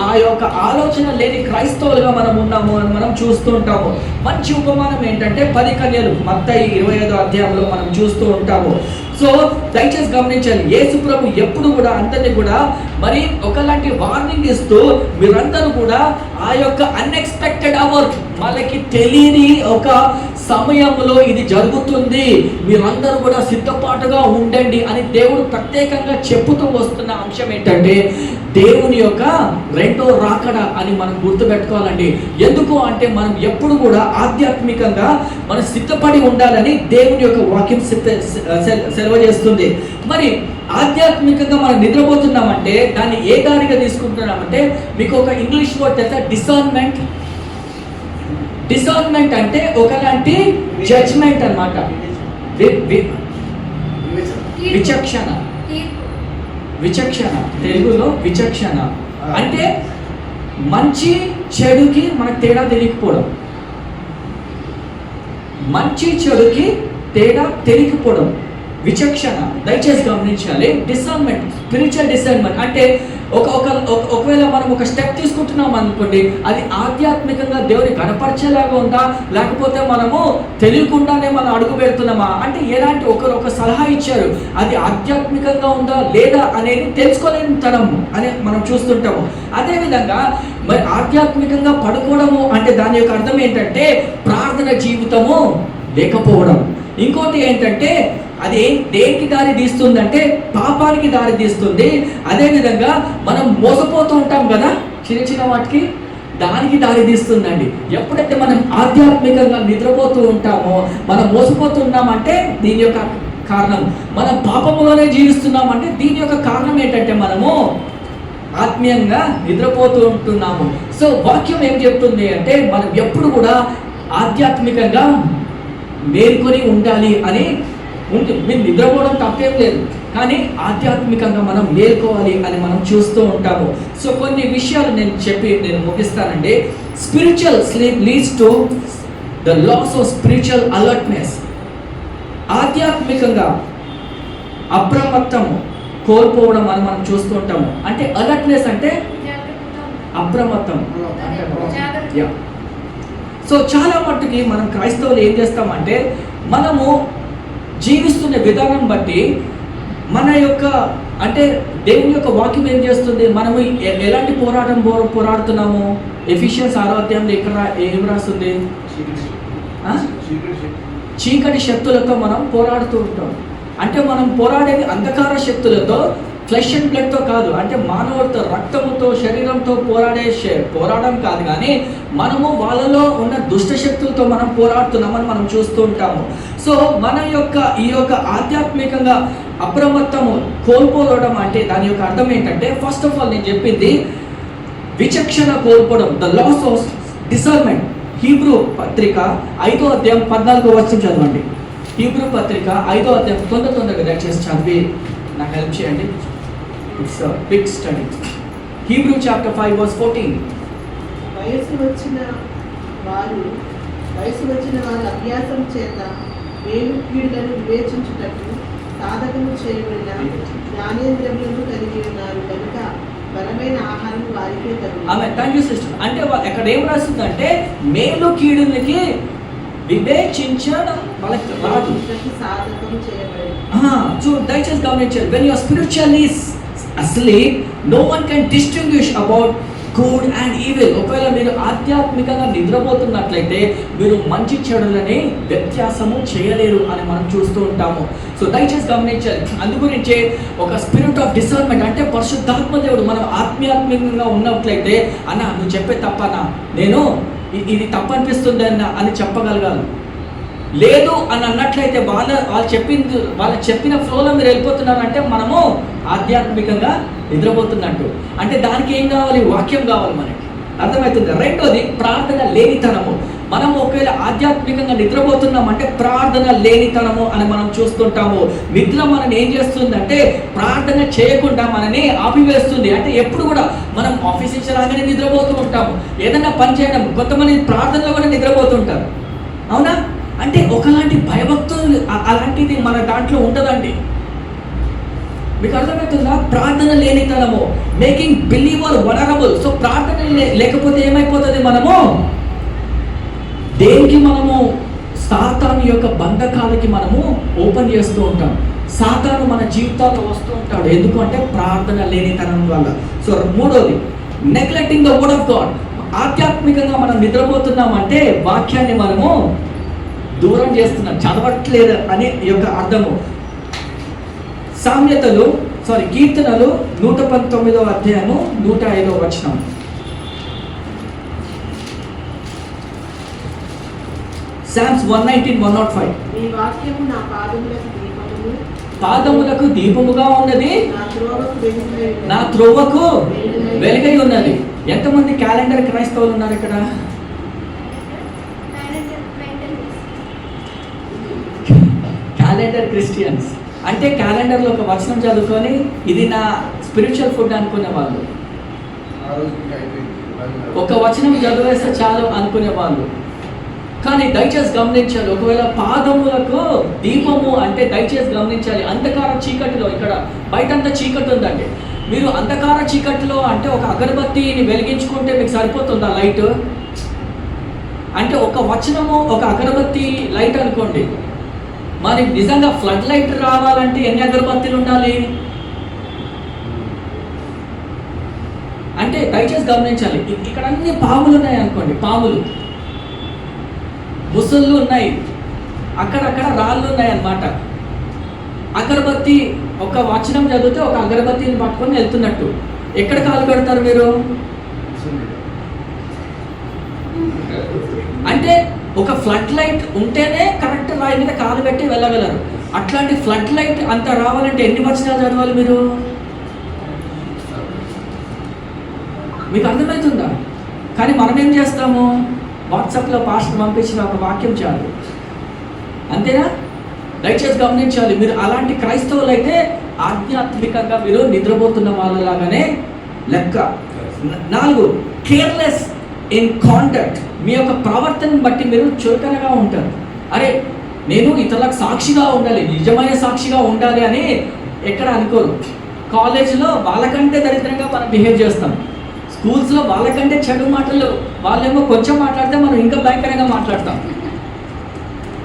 S1: ఆ యొక్క ఆలోచన లేని క్రైస్తవులుగా మనం ఉన్నాము అని మనం చూస్తూ ఉంటాము. మంచి ఉపమానం ఏంటంటే 10 కన్యలు, మత్తయి 25వ అధ్యాయంలో మనం చూస్తూ ఉంటాము. సో దయచేసి గమనించాలి, యేసు ప్రభు ఎప్పుడు కూడా అందరినీ కూడా మరి ఒకలాంటి వార్నింగ్ ఇస్తూ, మీరందరూ కూడా ఆ యొక్క అన్ఎక్స్పెక్టెడ్ అవర్, వాళ్ళకి తెలియని ఒక సమయంలో ఇది జరుగుతుంది, మీరందరూ కూడా సిద్ధపాటుగా ఉండండి అని దేవుడు ప్రత్యేకంగా చెప్పుతూ వస్తున్న అంశం ఏంటంటే దేవుని యొక్క రెండో రాకడ అని మనం గుర్తుపెట్టుకోవాలండి. ఎందుకు అంటే మనం ఎప్పుడు కూడా ఆధ్యాత్మికంగా మనం సిద్ధపడి ఉండాలని దేవుని యొక్క వాక్యం సెలవు చేస్తుంది. మరి ఆధ్యాత్మికంగా మనం నిద్రపోతున్నామంటే దాన్ని ఏ దారిగా తీసుకుంటున్నామంటే, మీకు ఒక ఇంగ్లీష్ వర్డ్ తెలుసా? డిసర్న్మెంట్. డిసర్న్మెంట్ అంటే ఒకలాంటి జడ్జ్మెంట్ అన్నమాట, విచక్షణ, తెలుగులో విచక్షణ అంటే మంచి చెడుకి మనకు తేడా తెలియకపోవడం, మంచి చెడుకి తేడా తెలియకపోవడం, విచక్షణ. దయచేసి గమనించాలి. డిసర్న్మెంట్, స్పిరిచువల్ డిసర్న్మెంట్ అంటే ఒకవేళ మనం ఒక స్టెప్ తీసుకుంటున్నాం అనుకోండి, అది ఆధ్యాత్మికంగా దేవుని కనపరిచేలాగా ఉందా, లేకపోతే మనము తెలియకుండానే మనం అడుగు పెడుతున్నామా అంటే, ఎలాంటి ఒక సలహా ఇచ్చారు, అది ఆధ్యాత్మికంగా ఉందా లేదా అనేది తెలుసుకోలేని తరం అని మనం చూస్తుంటాము. అదేవిధంగా మరి ఆధ్యాత్మికంగా పడుకోవడము అంటే దాని యొక్క అర్థం ఏంటంటే ప్రార్థన జీవితము లేకపోవడం. ఇంకోటి ఏంటంటే అది దేనికి దారి తీస్తుందంటే పాపానికి దారి తీస్తుంది. అదేవిధంగా మనం మోసపోతూ ఉంటాం కదా చిన్న వాటికి, దానికి దారి తీస్తుందండి. ఎప్పుడైతే మనం ఆధ్యాత్మికంగా నిద్రపోతూ ఉంటామో మనం మోసపోతున్నామంటే దీని యొక్క కారణం, మనం పాపములోనే జీవిస్తున్నామంటే దీని యొక్క కారణం ఏంటంటే మనము ఆత్మీయంగా నిద్రపోతూ ఉంటున్నాము. సో వాక్యం ఏం చెప్తుంది అంటే మనం ఎప్పుడు కూడా ఆధ్యాత్మికంగా మేల్కొని ఉండాలి అని ఉంటుంది. మీరు నిద్రపోవడం తప్పేం లేదు, కానీ ఆధ్యాత్మికంగా మనం మేల్కోవాలి అని మనం చూస్తూ ఉంటాము. సో కొన్ని విషయాలు నేను ముగిస్తానండి. Spiritual sleep leads to the loss of spiritual alertness. ఆధ్యాత్మికంగా అప్రమత్తము కోల్పోవడం అని మనం చూస్తూ ఉంటాము. అంటే అలర్ట్నెస్ అంటే అప్రమత్తం. యా. సో చాలా మట్టుకి మనం క్రైస్తవులు ఏం చేస్తామంటే మనము జీవిస్తున్న విధానం బట్టి మన యొక్క అంటే దేవుని యొక్క వాక్యం ఏం చేస్తుంది, మనము ఎలాంటి పోరాటం పోరాడుతున్నాము. ఎఫిషియన్స్ 6వ అధ్యాయంలో ఇక్కడ ఏం రాస్తుంది, చీకటి శక్తులతో మనం పోరాడుతూ ఉంటాం. అంటే మనం పోరాడేది అంధకార శక్తులతో, ఫ్లెష్ అండ్ బ్లడ్తో కాదు. అంటే మానవుడితో, రక్తముతో, శరీరంతో పోరాడడం కాదు, కానీ మనము వాళ్ళలో ఉన్న దుష్ట శక్తులతో మనం పోరాడుతున్నామని మనం చూస్తూ ఉంటాము. సో మన యొక్క ఈ యొక్క ఆధ్యాత్మికంగా అప్రమత్తము కోల్పోవడం అంటే దాని యొక్క అర్థం ఏంటంటే, ఫస్ట్ ఆఫ్ ఆల్ నేను చెప్పింది విచక్షణ కోల్పోవడం, the loss of discernment. Hebrew పత్రిక 5వ అధ్యాయం 14వ వచనం చదవండి. హీబ్రూ పత్రిక 5వ అధ్యాయం తొందరగా దయచేసి చదివి నాకు హెల్ప్ చేయండి. It's a big study. Hebrew chapter 5 verse 14.
S5: వయసు వచ్చిన వారు అభ్యాసం చేత మేలు కీడులను వివేచించుటకు సాధకము చేయబడిన జ్ఞానేంద్రియములను కలిగి ఉన్నారు కనుక బలమైన ఆహారం వారికే తగును.
S1: ఆమె థ్యాంక్ యూ సిస్టర్. అంటే అక్కడ ఏం రాస్తుందంటే మేలు కీడులకి వివేచించడం వాళ్ళకి రాదు.
S5: సాధకము చేయబడింది.
S1: దయచేసి గమనించారు, when your spiritually asleep no one can distinguish about good and evil. ఒకవేళ మీరు ఆధ్యాత్మికంగా నిద్రపోతున్నట్లయితే మీరు మంచి చెడులని వ్యత్యాసము చేయలేరు అని మనం చూస్తూ ఉంటాము. సో దయచేసి గమనించాలి. అందుగురించే ఒక స్పిరిట్ ఆఫ్ డిసర్న్మెంట్ అంటే పరిశుద్ధాత్మ దేవుడు మనం ఆత్మీయాత్మికంగా ఉన్నట్లయితే అన్న నువ్వు చెప్పే తప్పనా, నేను ఇది తప్పనిపిస్తుంది అని చెప్పగలగాలి. లేదు అని అన్నట్లయితే వాళ్ళు చెప్పిన ఫ్లోలో మీరు వెళ్ళిపోతున్నారంటే మనము ఆధ్యాత్మికంగా నిద్రపోతున్నట్టు. అంటే దానికి ఏం కావాలి, వాక్యం కావాలి మనకి. అర్థమవుతుంది. రెండోది ప్రార్థన లేనితనము. మనం ఒకవేళ ఆధ్యాత్మికంగా నిద్రపోతున్నామంటే ప్రార్థన లేనితనము అని మనం చూస్తుంటాము. నిద్ర మనని ఏం చేస్తుందంటే ప్రార్థన చేయకుండా మనని ఆపివేస్తుంది. అంటే ఎప్పుడు కూడా మనం ఆఫీస్ నుంచి రాగానే నిద్రపోతూ ఉంటాము, ఏదైనా పని చేయడం. కొంతమంది ప్రార్థనలో కూడా నిద్రపోతుంటారు, అవునా? అంటే ఒకలాంటి భయభక్తులు అలాంటిది మన దాంట్లో ఉండదండి. మీకు అర్థమవుతుందా? ప్రార్థన లేనితనము, మేకింగ్ బిలీవర్ వలరబుల్. సో ప్రార్థన లేకపోతే ఏమైపోతుంది, మనము దేనికి మనము సాతాను యొక్క బంధకాలకి మనము ఓపెన్ చేస్తూ ఉంటాం. సాతాను మన జీవితాల్లో వస్తూ ఉంటాడు, ఎందుకంటే ప్రార్థన లేనితనం వల్ల. సో మూడోది neglecting the word of God. ఆధ్యాత్మికంగా మనం నిద్రపోతున్నామంటే వాక్యాన్ని మనము దూరం చేస్తున్నాం, చదవట్లేదు అనే యొక్క అర్థము. కీర్తనలు 119వ అధ్యాయము 105వ వచనం. Psalms 119:105.
S5: మీ వాక్యము నా
S1: పాదములకు దీపముగా ఉన్నది,
S5: నా
S1: త్రోవకు వెలుగై ఉన్నది. ఎంతమంది క్యాలెండర్ క్రైస్తవులు ఉన్నారు ఇక్కడ? క్యాలెండర్ క్రిస్టియన్స్ అంటే క్యాలెండర్లో ఒక వచనం చదువుకొని ఇది నా స్పిరిచువల్ ఫుడ్ అనుకునే వాళ్ళు, ఒక వచనం చదివేస్తే చాలు అనుకునే వాళ్ళు. కానీ దయచేసి గమనించాలి, ఒకవేళ పాదములకు దీపము అంటే దయచేసి గమనించాలి, అంధకార చీకటిలో, ఇక్కడ బయటంతా చీకటి ఉందండి, మీరు అంధకార చీకటిలో అంటే ఒక అగరబత్తిని వెలిగించుకుంటే మీకు సరిపోతుందా లైట్? అంటే ఒక వచనము ఒక అగరబత్తి లైట్ అనుకోండి, మరి నిజంగా ఫ్లడ్ లైట్ రావాలంటే ఎన్ని అగరబత్తీలు ఉండాలి? అంటే దయచేసి గమనించాలి, ఇక్కడ అన్ని పాములు ఉన్నాయి అనుకోండి, పాములు, ముసళ్ళు ఉన్నాయి, అక్కడక్కడ రాళ్ళు ఉన్నాయి అన్నమాట. అగరబత్తి ఒక వచనం చదివితే ఒక అగరబత్తిని పట్టుకొని వెళ్తున్నట్టు ఎక్కడ కాలు పెడతారు మీరు? అంటే ఒక ఫ్లడ్ లైట్ ఉంటేనే కరెక్ట్ రాయి మీద కాలు పెట్టి వెళ్ళగలరు. అట్లాంటి ఫ్లడ్ లైట్ అంత రావాలంటే ఎన్ని వచనాలు చదవాలి మీరు? మీకు అర్థమవుతుందా? కానీ మనం ఏం చేస్తాము, వాట్సాప్లో పాస్టర్ పంపించిన ఒక వాక్యం చాలు, అంతేనా? దయచేసి గమనించాలి, మీరు అలాంటి క్రైస్తవులు అయితే ఆధ్యాత్మికంగా మీరు నిద్రపోతున్న వాళ్ళలాగానే లెక్క. 4 కేర్లెస్ ఇన్ కాండక్ట్. మీ యొక్క ప్రవర్తనను బట్టి మీరు చులకనగా ఉంటారు. అరే నేను ఇతరులకు సాక్షిగా ఉండాలి, నిజమైన సాక్షిగా ఉండాలి అని ఎక్కడ అనుకోరు. కాలేజీలో వాళ్ళకంటే దరిద్రంగా మనం బిహేవ్ చేస్తాం, స్కూల్స్లో వాళ్ళకంటే చెడు మాటలు, వాళ్ళేమో కొంచెం మాట్లాడితే మనం ఇంకా భయంకరంగా మాట్లాడతాం.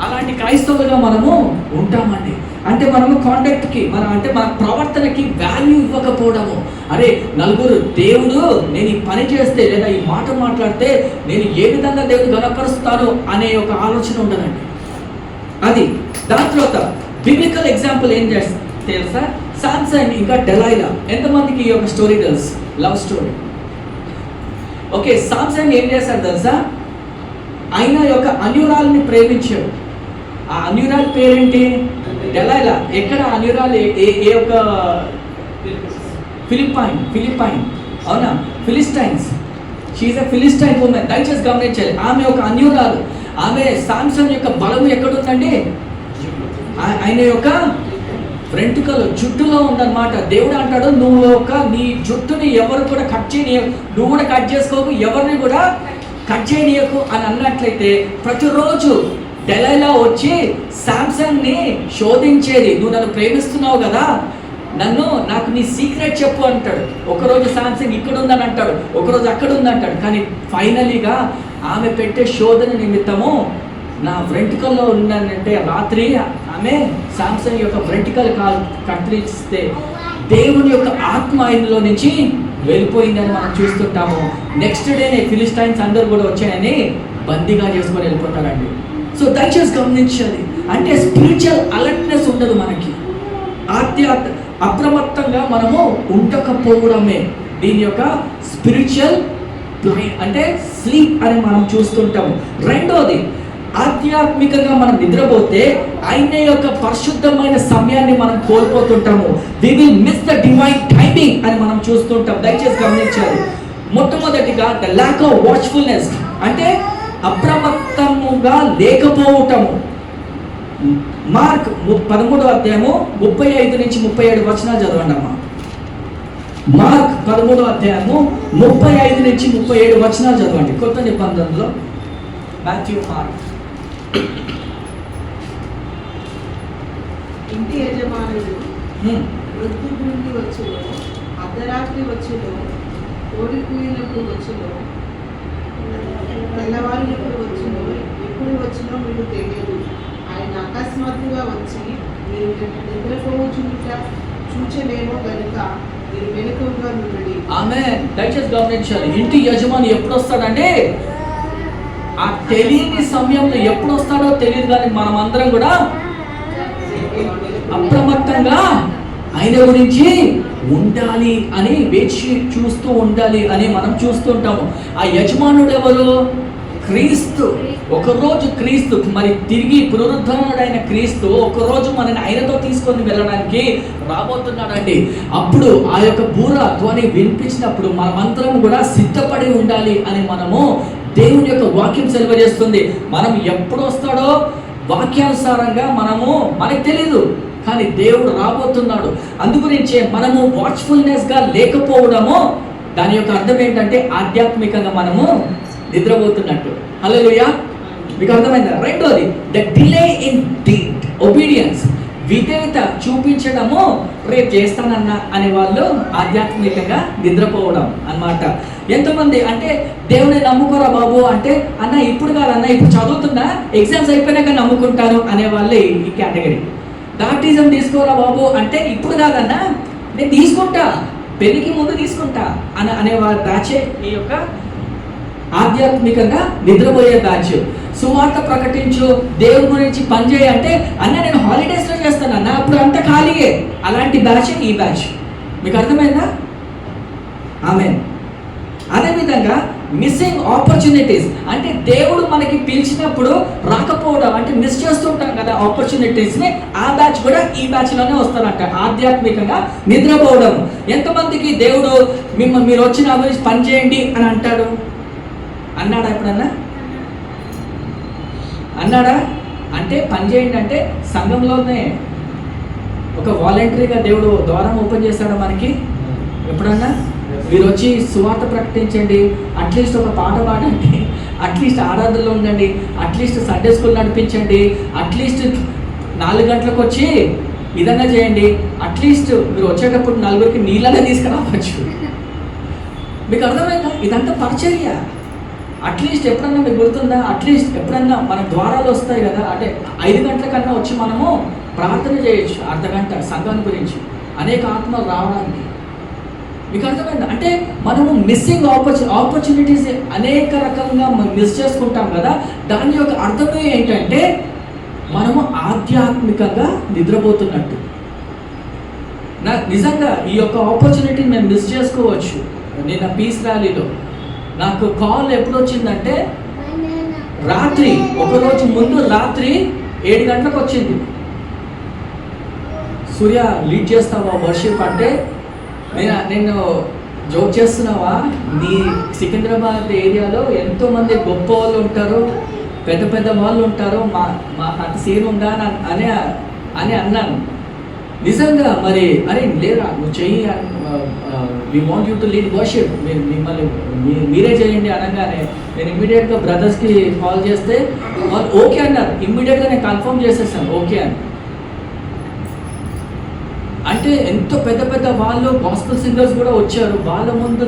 S1: అలాంటి క్రైస్తవులుగా మనము ఉంటామండి. అంటే మనము కాంటాక్ట్కి మన ప్రవర్తనకి వాల్యూ ఇవ్వకపోవడము. అరే నలుగురు దేవుడు నేను ఈ పని చేస్తే లేదా ఈ మాట మాట్లాడితే నేను ఏ విధంగా దేవుడు గణపరుస్తాను అనే ఒక ఆలోచన ఉండదండి. అది దాని తర్వాత బిబ్లికల్ ఎగ్జాంపుల్ ఏం చేస్తా తెలుసా? సామ్సన్ ఇంకా డెలైలా. ఎంతమందికి ఈ యొక్క స్టోరీ తెలుసు? Love story. ఓకే, సామ్సన్ ఏం చేశాడు తెలుసా? ఆయన యొక్క అన్యురాల్ని ప్రేమించాడు. ఆ అన్యురాల్ పేరేంటి? డెలైలా. ఎక్కడ అన్యురాల్? ఏ ఒక ఫిలిప్పైన్ అవునా? ఫిలిస్టైన్స్. షీఈస్ ఎ ఫిలిస్టైన్ ఉమెన్. దయచేసి గమనించాలి, ఆమె ఒక అన్యురాలు. ఆమె సామ్సన్ యొక్క బలము ఎక్కడుందండి? ఆయన యొక్క వెంట్రుకలు జుట్టులో ఉందన్నమాట. దేవుడు అంటాడు, నీ జుట్టుని ఎవరు కూడా కట్ చేయనీయ, నువ్వు కూడా కట్ చేసుకోకు, ఎవరిని కూడా కట్ చేయనీయకు అని అన్నట్లయితే ప్రతిరోజు డెలైలా వచ్చి శాంసంగ్ని శోధించేది. నువ్వు నన్ను ప్రేమిస్తున్నావు కదా, నాకు నీ సీక్రెట్ చెప్పు అంటాడు. ఒకరోజు శాంసంగ్ ఇక్కడ ఉందని అంటాడు, ఒకరోజు అక్కడ ఉందంటాడు. కానీ ఫైనలీగా ఆమె పెట్టే శోధన నిమిత్తము నా వెంట్రుకల్లో ఉందంటే రాత్రి ఆమె శాంసంగ్ యొక్క వెంట్రుకలు కత్తిరిస్తే దేవుని యొక్క ఆత్మ ఆయనలో నుంచి వెళ్ళిపోయిందని మనం చూస్తుంటాము. నెక్స్ట్ డేనే ఫిలిస్టైన్స్ అందరూ కూడా వచ్చాయని బందీగా చేసుకొని వెళ్ళిపోతారండి. సో దయచేసి గమనించాలి, అంటే స్పిరిచువల్ అలర్ట్నెస్ ఉండదు మనకి. అప్రమత్తంగా మనము ఉండకపోవడమే దీని యొక్క స్పిరిచువల్ అంటే స్లీప్ అని మనం చూస్తుంటాము. రెండోది, ఆధ్యాత్మికంగా మనం నిద్రపోతే ఆయన యొక్క పరిశుద్ధమైన సమయాన్ని మనం కోల్పోతుంటాము. We will miss the divine timing అని మనం చూస్తుంటాం. దయచేసి గమనించాలి. మొట్టమొదటిగా ద ల్యాక్ ఆఫ్ వాచ్ఫుల్నెస్, అంటే అప్రమత్తముగా లేకపోవటము. మార్క్ 13వ అధ్యాయము 35 నుంచి 37 వచనాలు చదవండి అమ్మా. మార్క్ 13వ అధ్యాయము 35 నుంచి 37 వచనాలు చదవండి. కొత్త నిబంధనలో మాథ్యూ, మార్క్.
S5: ఇంటి యజమానుడు వృద్ధి నుండి వచ్చును, అర్ధరాత్రి వచ్చును, కోడి కూయినప్పుడు వచ్చును, తెల్లవారినప్పుడు వచ్చును, ఎప్పుడు వచ్చినో మీకు తెలియదు. ఆయన అకస్మాత్తుగా వచ్చి మీరు నిద్రపోవచ్చుట చూచలేమో కనుక మీరు మెలకువగా ఉండండి.
S1: ఆమేన్. దయచేసి గమనించాలి, ఇంటి యజమాని ఎప్పుడు వస్తాడంటే ఆ తెలియని సమయంలో ఎప్పుడు వస్తాడో తెలియదు, కానీ మనం అందరం కూడా అప్రమత్తంగా ఆయన గురించి ఉండాలి అని వేచి చూస్తూ ఉండాలి అని మనం చూస్తుంటాము. ఆ యజమానుడు ఎవరు? క్రీస్తు. ఒకరోజు క్రీస్తు, మరి తిరిగి పునరుద్ధరణుడైన క్రీస్తు ఒకరోజు మనని ఆయనతో తీసుకొని వెళ్ళడానికి రాబోతున్నాడండి. అప్పుడు ఆ యొక్క బూర ధ్వని వినిపించినప్పుడు మనమందరం కూడా సిద్ధపడి ఉండాలి అని మనము దేవుని యొక్క వాక్యం సెలవుచేస్తుంది. మనం ఎప్పుడు వస్తాడో వాక్యానుసారంగా మనకు తెలీదు, కానీ దేవుడు రాబోతున్నాడు. అందుగురించే మనము వాచ్ఫుల్నెస్గా లేకపోవడము దాని యొక్క అర్థం ఏంటంటే ఆధ్యాత్మికంగా మనము నిద్రపోతున్నట్టు. హల్లెలూయా, మీకు అర్థమైందా? రెండోది, ద డిలే ఇన్ ఒబీడియన్స్, విధేయత చూపించడము. రేపు చేస్తానన్నా అనే వాళ్ళు ఆధ్యాత్మికంగా నిద్రపోవడం అన్నమాట. ఎంతమంది అంటే దేవుని నమ్ముకోరా బాబు అంటే, అన్న ఇప్పుడు కాదన్నా, ఇప్పుడు చదువుతున్నా, ఎగ్జామ్స్ అయిపోయినాక నమ్ముకుంటాను అనే వాళ్ళే ఈ కేటగిరీ. బాప్టిజం తీసుకోరా బాబు అంటే, ఇప్పుడు కాదన్నా నేను తీసుకుంటా, పెళ్లికి ముందు తీసుకుంటా అనే వాళ్ళ బ్యాచే ఈ యొక్క ఆధ్యాత్మికంగా నిద్రపోయే బ్యాచ్. సువార్త ప్రకటించు, దేవుని గురించి పనిచేయ అంటే, అన్న నేను హాలిడేస్లో చేస్తాను అన్న, అప్పుడు అంత ఖాళీయే. అలాంటి బ్యాచ్ ఈ బ్యాచ్. మీకు అర్థమైందా? ఆమేన్. అదేవిధంగా మిస్సింగ్ ఆపర్చునిటీస్, అంటే దేవుడు మనకి పిలిచినప్పుడు రాకపోవడం, అంటే మిస్ చేస్తుంటాం కదా ఆపర్చునిటీస్ని. ఆ బ్యాచ్ కూడా ఈ బ్యాచ్లోనే వస్తారంట, ఆధ్యాత్మికంగా నిద్రపోవడం. ఎంతమందికి దేవుడు మీరు వచ్చి నా గురించి పని చేయండి అని అన్నాడా? ఎప్పుడన్నా అన్నాడా? అంటే పని చేయండి అంటే సంఘంలోనే ఒక వాలంటరీగా దేవుడు ద్వారం ఓపెన్ చేశాడు మనకి. ఎప్పుడన్నా మీరు వచ్చి సువార్త ప్రకటించండి, అట్లీస్ట్ ఒక పాట పాడండి, అట్లీస్ట్ ఆరాధనలో ఉండండి, అట్లీస్ట్ సండే స్కూల్ నడిపించండి, అట్లీస్ట్ 4 గంటలకు వచ్చి ఇదన్నా చేయండి, అట్లీస్ట్ మీరు వచ్చేటప్పుడు 4 నీళ్ళనే తీసుకురావచ్చు. మీకు అర్థమైందా? ఇదంతా పరిచర్య. అట్లీస్ట్ ఎప్పుడన్నా మీకు గుర్తుందా? అట్లీస్ట్ ఎప్పుడన్నా మన ద్వారాలు వస్తాయి కదా, అంటే 5 గంటల కన్నా వచ్చి మనము ప్రార్థన చేయొచ్చు, అర్ధగంట సంఘాన్ని గురించి, అనేక ఆత్మలు రావడానికి. మీకు అర్థమైందా? అంటే మనము మిస్సింగ్ ఆపర్చునిటీస్ అనేక రకంగా మిస్ చేసుకుంటాం కదా. దాని యొక్క అర్థమే ఏంటంటే మనము ఆధ్యాత్మికంగా నిద్రపోతున్నట్టు. నిజంగా ఈ యొక్క ఆపర్చునిటీని మేము మిస్ చేసుకోవచ్చు. నిన్న పీస్ ర్యాలీలో నాకు కాల్ ఎప్పుడు వచ్చిందంటే రాత్రి, ఒకరోజు ముందు రాత్రి 7 గంటలకు వచ్చింది. సూర్య లీడ్ చేస్తావా వర్షిప్ అంటే, నేను జోక్ చేస్తున్నావా, నీ సికింద్రాబాద్ ఏరియాలో ఎంతోమంది గొప్ప వాళ్ళు ఉంటారు, పెద్ద పెద్ద వాళ్ళు ఉంటారు, మా అంత సీన్ ఉందా అని అన్నాను. నిజంగా మరి అరే లేదా నువ్వు చెయ్యి, we want you to lead worship, మిమ్మల్ని మీరే చేయండి అనగానే నేను ఇమ్మీడియట్గా బ్రదర్స్కి కాల్ చేస్తే వాళ్ళు ఓకే అన్నారు. ఇమ్మీడియట్గా నేను కన్ఫర్మ్ చేసేసాను ఓకే అని. అంటే ఎంతో పెద్ద పెద్ద వాళ్ళు గాస్పెల్ సింగర్స్ కూడా వచ్చారు, వాళ్ళ ముందు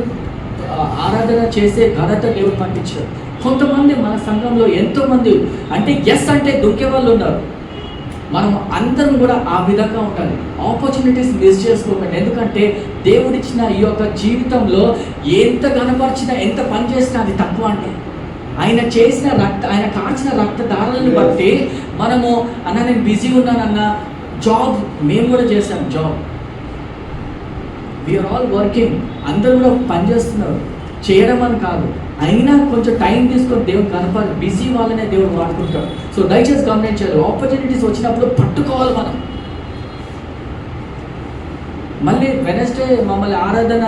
S1: ఆరాధన చేసే ఘనత దేవుడు పంపించారు. కొంతమంది మన సంఘంలో ఎంతోమంది అంటే ఎస్ అంటే దొరికే వాళ్ళు ఉన్నారు. మనం అందరం కూడా ఆ విధంగా ఉండాలి. ఆపర్చునిటీస్ మిస్ చేసుకోకండి. ఎందుకంటే దేవుడిచ్చిన ఈ యొక్క జీవితంలో ఎంత కనపరిచినా, ఎంత పని చేసినా అది తక్కువ అండి. ఆయన కాచిన రక్తధారాలను బట్టి మనము నేను బిజీ ఉన్నానన్న జాబ్, మేము కూడా చేసాం జాబ్, వీఆర్ ఆల్ వర్కింగ్, అందరూ కూడా పనిచేస్తున్నారు, చేయడం అని కాదు. అయినా కొంచెం టైం తీసుకొని దేవుడు కనపడి బిజీ వాళ్ళనే దేవుడు వాడుకుంటాడు. సో దయచేసి గమనించాలి, ఆపర్చునిటీస్ వచ్చినప్పుడు పట్టుకోవాలి మనం. మళ్ళీ వెనస్డే మమ్మల్ని ఆరాధన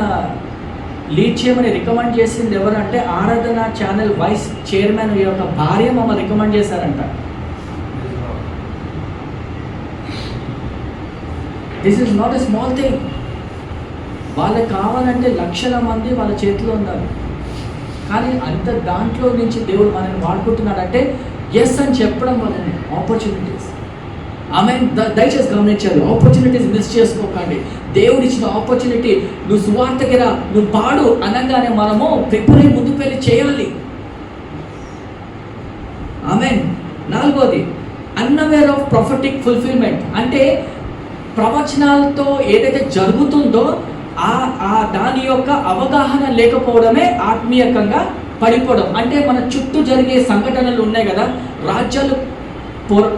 S1: లీడ్ చేయమని రికమెండ్ చేసింది ఎవరంటే ఆరాధన ఛానల్ వైస్ చైర్మన్ యొక్క భార్య మమ్మల్ని రికమెండ్ చేశారంట. This is not a small thing. వాళ్ళకి కావాలంటే లక్షల మంది వాళ్ళ చేతిలో ఉన్నారు, కానీ అంత దాంట్లో నుంచి దేవుడు మనల్ని వాడుకుంటున్నాడంటే ఎస్ అని చెప్పడం వల్లనే ఆపర్చునిటీస్. ఆమె దయచేసి గమనించాలి, ఆపర్చునిటీస్ మిస్ చేసుకోకండి. దేవుడు ఇచ్చిన ఆపర్చునిటీ, నువ్వు సువార్తకిరా, నువ్వు పాడు అనగానే మనము ప్రిపేర్ అయి ముందుకు వెళ్ళి చేయాలి. ఆమెన్. 4వది అన్అవేర్ ఆఫ్ ప్రొఫెటిక్ ఫుల్ఫిల్మెంట్. అంటే ప్రవచనాలతో ఏదైతే జరుగుతుందో దాని యొక్క అవగాహన లేకపోవడమే ఆత్మీయంగా పడిపోవడం. అంటే మన చుట్టూ జరిగే సంఘటనలు ఉన్నాయి కదా, రాజ్యాలు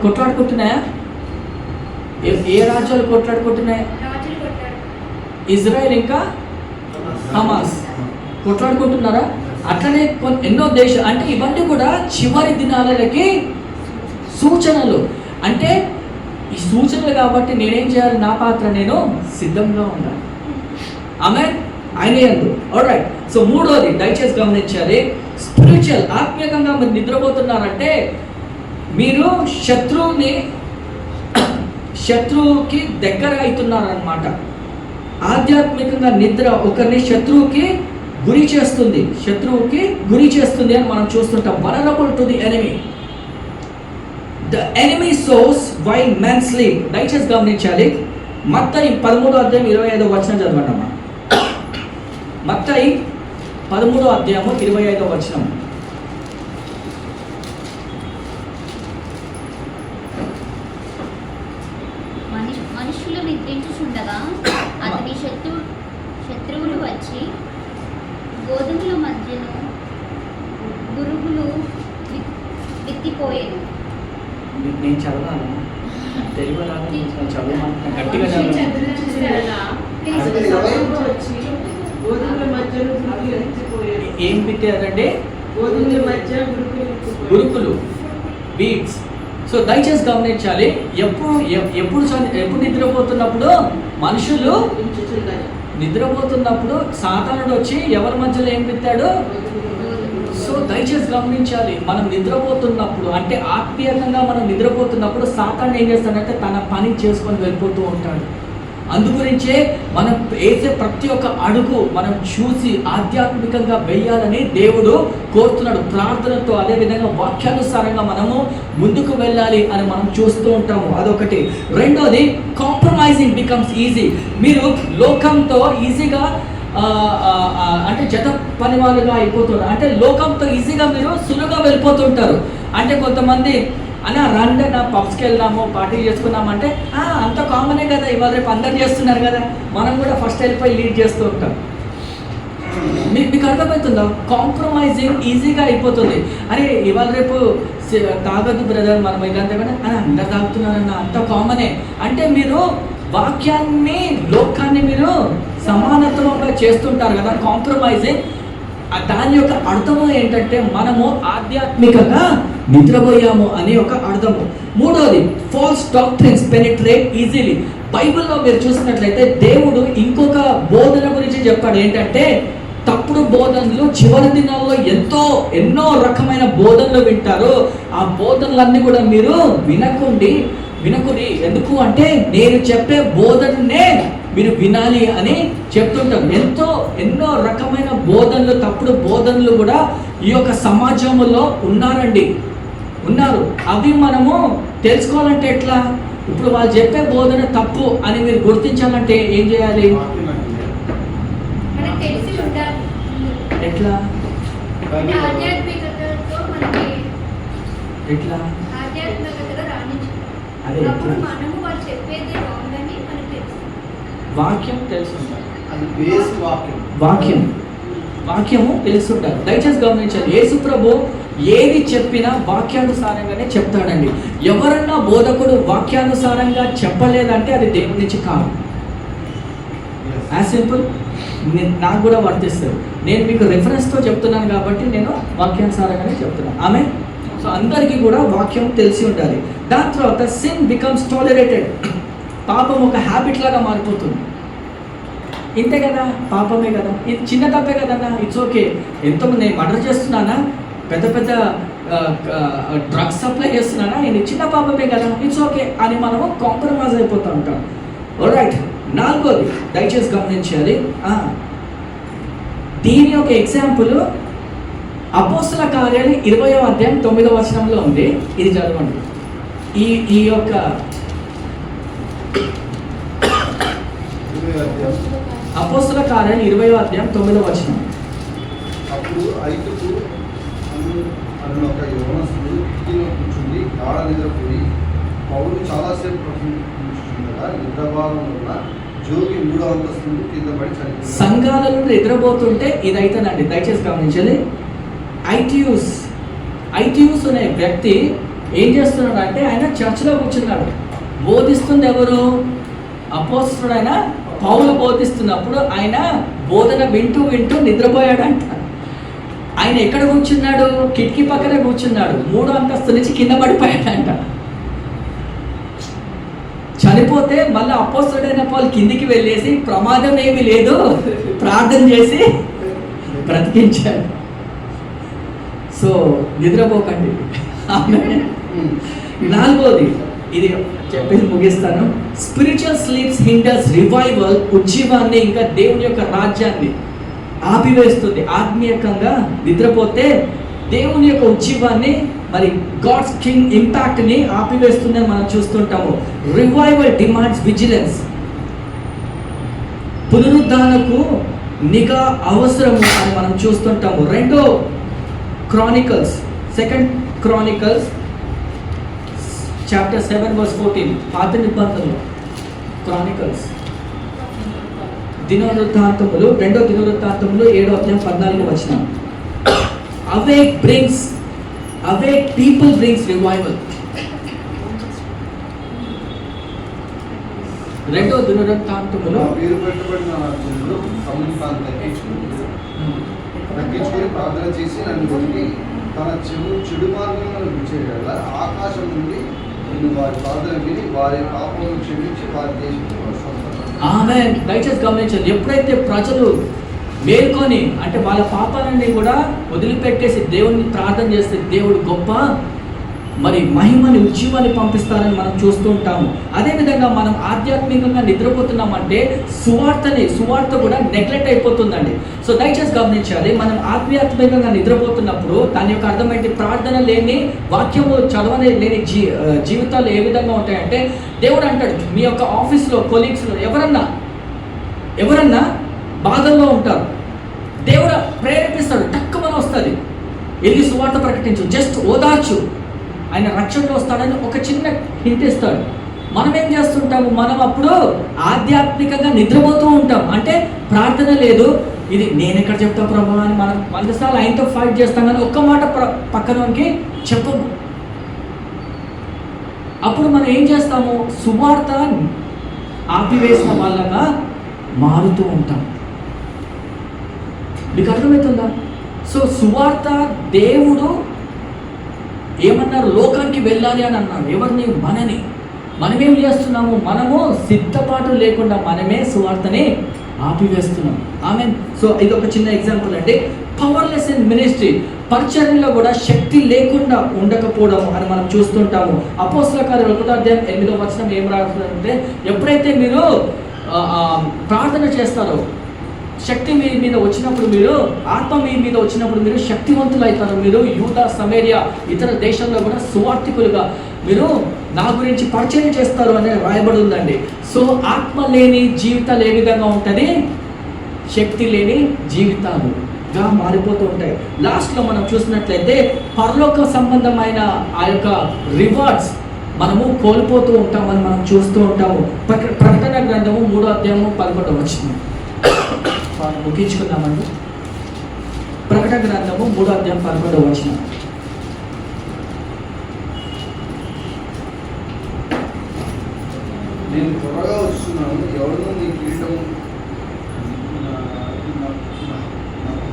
S1: కొట్లాడుకుంటున్నాయా? ఏ రాజ్యాలు కొట్లాడుకుంటున్నాయి? ఇజ్రాయెల్ ఇంకా హమాస్ కొట్లాడుకుంటున్నారా? అట్లనే ఎన్నో దేశాలు. అంటే ఇవన్నీ కూడా చివరి దినాలకి సూచనలు. అంటే ఈ సూచనలు కాబట్టి నేనేం చేయాలి? నా పాత్ర నేను సిద్ధంగా ఉండాలి. ఆమె ఆయన యందు. ఆల్రైట్. సో 3వది దయచేసి గమనించాలి, స్పిరిచువల్, ఆత్మీయంగా మీరు నిద్రపోతున్నారంటే మీరు శత్రువుకి దగ్గర అవుతున్నారనమాట. ఆధ్యాత్మికంగా నిద్ర ఒకరిని శత్రువుకి గురి చేస్తుంది అని మనం చూస్తుంటాం. Vulnerable to the enemy. The enemy sows while men sleep. దయచేసి గమనించాలి, మత్తయి 13వ అధ్యాయం 25వ వచనం చదవండి అమ్మా. మత్తయి 13వ అధ్యాయము 25వ వచనం.
S6: మనుషులు నిద్రించుచుండగా అతని శత్రువులు వచ్చి గోధుమల మధ్యను గురుగులు విత్తిపోయేది.
S1: నేను చదవాలి, తెలుగు రాదు, చదవమంటున్నా గట్టిగా ఏం పెట్టారంటే గురుకులు, బీట్స్. సో దయచేసి గమనించాలి, ఎప్పుడు నిద్రపోతున్నప్పుడు మనుషులు నిద్రపోతున్నప్పుడు సాతానుడు వచ్చి ఎవరి మధ్యలో ఏం పెట్టాడు? సో దయచేసి గమనించాలి, మనం నిద్రపోతున్నప్పుడు అంటే ఆత్మీయంగా మనం నిద్రపోతున్నప్పుడు సాతానుడు ఏం చేస్తాడంటే తన పని చేసుకొని వెళ్ళిపోతూ ఉంటాడు. అందుగురించే మనం వేసే ప్రతి ఒక్క అడుగు మనం చూసి ఆధ్యాత్మికంగా వెయ్యాలని దేవుడు కోరుతున్నాడు. ప్రార్థనతో అదేవిధంగా వాక్యానుసారంగా మనము ముందుకు వెళ్ళాలి అని మనం చూస్తూ ఉంటాము. అదొకటి. రెండోది, కాంప్రమైజింగ్ బికమ్స్ ఈజీ. మీరు లోకంతో ఈజీగా అంటే జత పని వాళ్ళుగా అయిపోతున్నారు. అంటే లోకంతో ఈజీగా మీరు సులువుగా వెళ్ళిపోతుంటారు. అంటే కొంతమంది అన్న రండి నా పబ్స్కి వెళ్దాము, పార్టీ చేసుకున్నాము అంటే అంత కామనే కదా, ఇవాళ రేపు అందరు చేస్తున్నారు కదా, మనం కూడా ఫస్ట్ వెళ్ళిపోయి లీడ్ చేస్తూ ఉంటాం. మీకు అర్థమవుతుందా? కాంప్రమైజింగ్ ఈజీగా అయిపోతుంది. అరే ఇవాళ రేపు తాగద్దు బ్రదర్, మనం ఇదంతా కూడా అందరు తాగుతున్నారన్న, అంత కామనే. అంటే మీరు వాక్యాన్ని లోకాన్ని మీరు సమానత్వంగా చేస్తుంటారు కదా, కాంప్రమైజింగ్. దాని యొక్క అర్థము ఏంటంటే మనము ఆధ్యాత్మికంగా నిద్రపోయాము అనే ఒక అర్థము. మూడోది, ఫాల్స్ డాక్ట్రిన్స్ పెనిట్రేట్ ఈజీలీ. బైబిల్లో మీరు చూసినట్లయితే దేవుడు ఇంకొక బోధన గురించి చెప్పాడు. ఏంటంటే తప్పుడు బోధనలు చివరి దినాల్లో ఎన్నో రకమైన బోధనలు వింటారు. ఆ బోధనలన్నీ కూడా మీరు వినకుడి. ఎందుకు అంటే నేను చెప్పే బోధననే మీరు వినాలి అని చెప్తుంటాం. ఎన్నో రకమైన బోధనలు, తప్పుడు బోధనలు కూడా ఈ యొక్క సమాజంలో ఉన్నారు. అవి మనము తెలుసుకోవాలంటే ఎట్లా? ఇప్పుడు వాళ్ళు చెప్పే బోధన తప్పు అని మీరు గుర్తించాలంటే ఏం చేయాలి? ఎట్లా ఎట్లా అదే వాక్యం తెలుసుంటారు. వాక్యము తెలుసుంటారు. దయచేసి గమనించాలి, యేసు ప్రభు ఏది చెప్పినా వాక్యానుసారంగానే చెప్తాడండి. ఎవరన్నా బోధకుడు వాక్యానుసారంగా చెప్పలేదంటే అది దేవుడి నుంచి కాదు. As simple. నాకు కూడా వర్తిస్తుంది. నేను మీకు రెఫరెన్స్తో చెప్తున్నాను కాబట్టి నేను వాక్యానుసారంగానే చెప్తున్నాను. ఆమె సో అందరికీ కూడా వాక్యం తెలిసి ఉండాలి. దాని తర్వాత సిన్ బికమ్స్ టాలరేటెడ్. పాపం ఒక హ్యాబిట్ లాగా మారిపోతుంది. ఇంతే కదా, పాపమే కదా, ఇది చిన్న తప్పే కదన్నా, ఇట్స్ ఓకే. ఎంతోమంది నేను మర్డర్ చేస్తున్నానా, పెద్ద డ్రగ్స్ సప్లై చేస్తున్నానా, ఇది చిన్న పాపమే కదా, ఇట్స్ ఓకే అని మనము కాంప్రమైజ్ అయిపోతూ ఉంటాం. ఆల్రైట్. నాలుగోది దయచేసి గమనించాలి. దీని యొక్క ఎగ్జాంపుల్ అపోస్తల కార్యాలు 20వ అధ్యాయం 9వ వచనంలో ఉంది. ఇది చదవండి. ఈ యొక్క అపోస్తల కార్యాలు 20వ అధ్యాయం 9వ వచనం.
S7: అప్పుడు ఐదుకు అన్న ఒక యవనస్తుడు కిటికీలో కూర్చుండి గాఢ నిద్రపోయి పౌలు చాలాసేపు ప్రసంగించుండగా నిద్రభావం వల్ల జోగి 3వ అంతస్తు కింద పడి చనిపోయాడు. సంఘాలలో
S1: నిద్రపోతుంటే ఇదైతేనండి. దయచేసి గమనించాలి. ఐటియూస్ అనే వ్యక్తి ఏం చేస్తున్నాడు అంటే ఆయన చర్చిలో కూర్చున్నాడు. బోధిస్తుంది ఎవరు? అపోస్తలుడైన పౌలు బోధిస్తున్నప్పుడు ఆయన బోధన వింటూ నిద్రపోయాడంట. ఆయన ఎక్కడ కూర్చున్నాడు? కిటికీ పక్కనే కూర్చున్నాడు. 3వ అంతస్తు నుంచి కింద పడిపోయాడంట. చనిపోతే మళ్ళీ అపోస్తలుడైన పౌలు కిందికి వెళ్ళేసి ప్రమాదం ఏమీ లేదు ప్రార్థన చేసి బ్రతికించాడు. సో నిద్రపోకండి. నాలుగోది, ఇది చెప్పేసి ముగిస్తాను. Spiritual sleeps hinders revival. ఉజ్జీవాన్ని ఇంకా దేవుని యొక్క రాజ్యాన్ని ఆపివేస్తుంది. ఆత్మీయంగా నిద్రపోతే దేవుని యొక్క ఉజ్జీవాన్ని, మరి గాడ్స్ కింగ్ ఇంపాక్ట్ని ఆపివేస్తుందని మనం చూస్తుంటాము. Revival demands vigilance. పునరుద్ధరణకు నిఘా అవసరము అని మనం చూస్తుంటాము. రెండో క్రానికల్స్, 2 Chronicles chapter 7 verse 14. పాత నిబంధనలో క్రానికల్స్, దినవృత్తాంతములు, 2వ దినవృత్తాంతములు 7వ అధ్యాయం 14వ వచనం. Awake people brings revival. 2వ దినవృత్తాంతములు
S7: పేరు పెట్టబడిన జనులు సముఖాన్ని తగ్గించుకొని ప్రార్థన చేసి నన్ను వదిలి తన చెడు మార్గంలో విడిచేయగల ఆకాశం నుండి నేను వారి ప్రార్థన విని వారి పాపలను క్షమించి వారి దేశంలో.
S1: ఆమేన్. దయచేసి గమనించండి. ఎప్పుడైతే ప్రజలు మేల్కొని అంటే వాళ్ళ పాపాలన్నీ కూడా వదిలిపెట్టేసి దేవుడిని ప్రార్థన చేస్తే దేవుడు గొప్ప మరి మహిమని ఉజ్జీవాన్ని పంపిస్తారని మనం చూస్తూ ఉంటాము. అదేవిధంగా మనం ఆధ్యాత్మికంగా నిద్రపోతున్నామంటే సువార్త కూడా నెగ్లెక్ట్ అయిపోతుందండి. సో దయచేసి గమనించాలి. మనం ఆధ్యాత్మికంగా నిద్రపోతున్నప్పుడు దాని యొక్క అర్థం ఏంటి? ప్రార్థన లేని, వాక్యము చదవని లేని జీవితాలు ఏ విధంగా ఉంటాయంటే, దేవుడు అంటాడు మీ యొక్క ఆఫీస్లో కొలీగ్స్లో ఎవరన్నా బాధల్లో ఉంటారు. దేవుడు ప్రేరేపిస్తాడు, తక్కువని వస్తుంది, వెళ్ళి సువార్త ప్రకటించు, జస్ట్ ఓదార్చు, ఆయన రక్షణలో వస్తాడని ఒక చిన్న హింట్ ఇస్తాడు. మనం ఏం చేస్తుంటాము, మనం అప్పుడు ఆధ్యాత్మికంగా నిద్రపోతూ ఉంటాం. అంటే ప్రార్థన లేదు, ఇది నేను ఎక్కడ చెప్తా ప్రభు అని మనం 100 సార్లు ఆయనతో ఫైట్ చేస్తాం, కానీ ఒక్క మాట పక్కనకి చెప్పము. అప్పుడు మనం ఏం చేస్తాము, సువార్త ఆపివేసిన వాళ్ళగా మారుతూ ఉంటాం. మీకు అర్థమవుతుందా? సో సువార్త దేవుడు ఏమన్నారు, లోకానికి వెళ్ళాలి అని అన్నారు. ఎవరిని? మనని. మనమేం చేస్తున్నాము, మనము సిద్ధపాటు లేకుండా మనమే సువార్తని ఆపివేస్తున్నాం. ఆమె. సో ఇది ఒక చిన్న ఎగ్జాంపుల్ అండి. పవర్లెస్ ఇన్ మినిస్ట్రీ, పరిచర్యలో కూడా శక్తి లేకుండా ఉండకపోవడం అని మనం చూస్తుంటాము. అపోస్తలుల కార్యాలు 1వ అధ్యాయం 8వ వచనం ఏం రాస్తుందంటే, ఎప్పుడైతే మీరు ప్రార్థన చేస్తారో, శక్తి మీ మీద వచ్చినప్పుడు, మీరు ఆత్మ మీ మీద వచ్చినప్పుడు మీరు శక్తివంతులు అవుతారు. మీరు యూదా, సమేరియా, ఇతర దేశాల్లో కూడా సువార్థికులుగా మీరు నా గురించి పరిచయం చేస్తారు అని రాయబడి ఉందండి. సో ఆత్మ లేని జీవితాలు ఏ విధంగా ఉంటుంది, శక్తి లేని జీవితాలుగా మారిపోతూ ఉంటాయి. లాస్ట్లో మనం చూసినట్లయితే పరలోక సంబంధమైన ఆ యొక్క రివార్డ్స్ మనము కోల్పోతూ ఉంటామని మనం చూస్తూ ఉంటాము. ప్రకటన గ్రంథము 3వ అధ్యాయము 11వ వచనం ముగించుకుందామండి. ప్రకటన గ్రంథము 3వ అధ్యాయం 11వ వచనం.
S7: నేను త్వరగా వస్తున్నాను, ఎవరినో నీ కిరీటం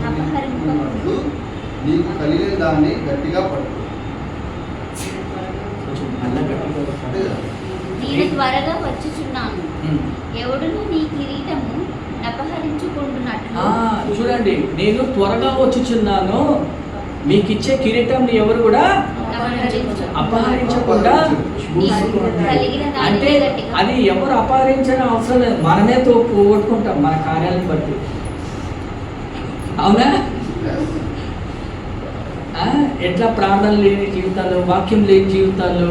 S7: అపహరించుకున్నట్లు నీకు కలిగిన దాన్ని గట్టిగా పట్టు.
S6: నేను త్వరగా వచ్చుచున్నాను, ఎవడును నీ కిరీటము అపహరించుకుంటున్నట్లు.
S1: చూడండి, నేను త్వరగా వచ్చుచున్నాను, మీకు ఇచ్చే కిరీటం ఎవరు కూడా అపహరించకుండా. అంటే అది ఎవరు అపహరించని అవసరం లేదు, మనమే పోగొట్టుకుంటాం మన కార్యాలను బట్టి. అవునా? ఎట్లా ప్రార్థన లేని జీవితాలు, వాక్యం లేని జీవితాలు,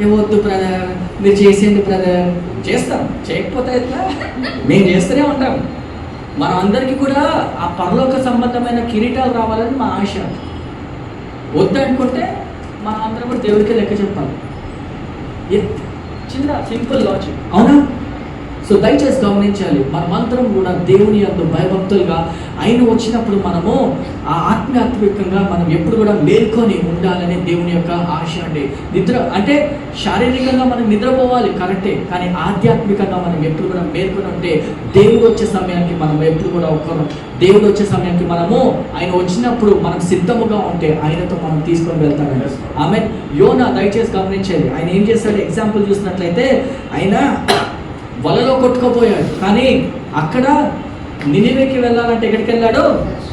S1: ఏమొద్దు బ్రదర్, మీరు చేసేయండి బ్రదర్. చేస్తాం, చేయకపోతే ఎట్లా? మేము చేస్తూనే ఉంటాం. మనం అందరికీ కూడా ఆ పరలోక సంబంధమైన కిరీటాలు రావాలని మా ఆశ. వద్దనుకుంటే మనం అందరం కూడా దేవుడికి లెక్క చెప్పాలి. చిన్న సింపుల్ లాజిక్, అవునా? సో దయచేసి గమనించాలి, మనమందరం కూడా దేవుని యందు భయభక్తులుగా ఆయన వచ్చినప్పుడు మనము ఆ ఆత్మీయంగా మనం ఎప్పుడు కూడా మేల్కొని ఉండాలని దేవుని యొక్క ఆశ అండి. నిద్ర అంటే శారీరకంగా మనం నిద్రపోవాలి కరెక్టే, కానీ ఆధ్యాత్మికంగా మనం ఎప్పుడు కూడా మేల్కొని ఉంటే దేవుడు వచ్చే సమయానికి మనం ఎప్పుడు కూడా దేవుడు వచ్చే సమయానికి మనము ఆయన వచ్చినప్పుడు మనం సిద్ధముగా ఉంటే ఆయనతో మనం తీసుకొని వెళ్తామండి. ఆమె యోనా దయచేసి గమనించేది, ఆయన ఏం చేస్తాడు, ఎగ్జాంపుల్ చూసినట్లయితే ఆయన వలలో కొట్టుకుపోయాడు, కానీ అక్కడ నినివేకి వెళ్ళాలంటే ఎక్కడికి వెళ్ళాడు,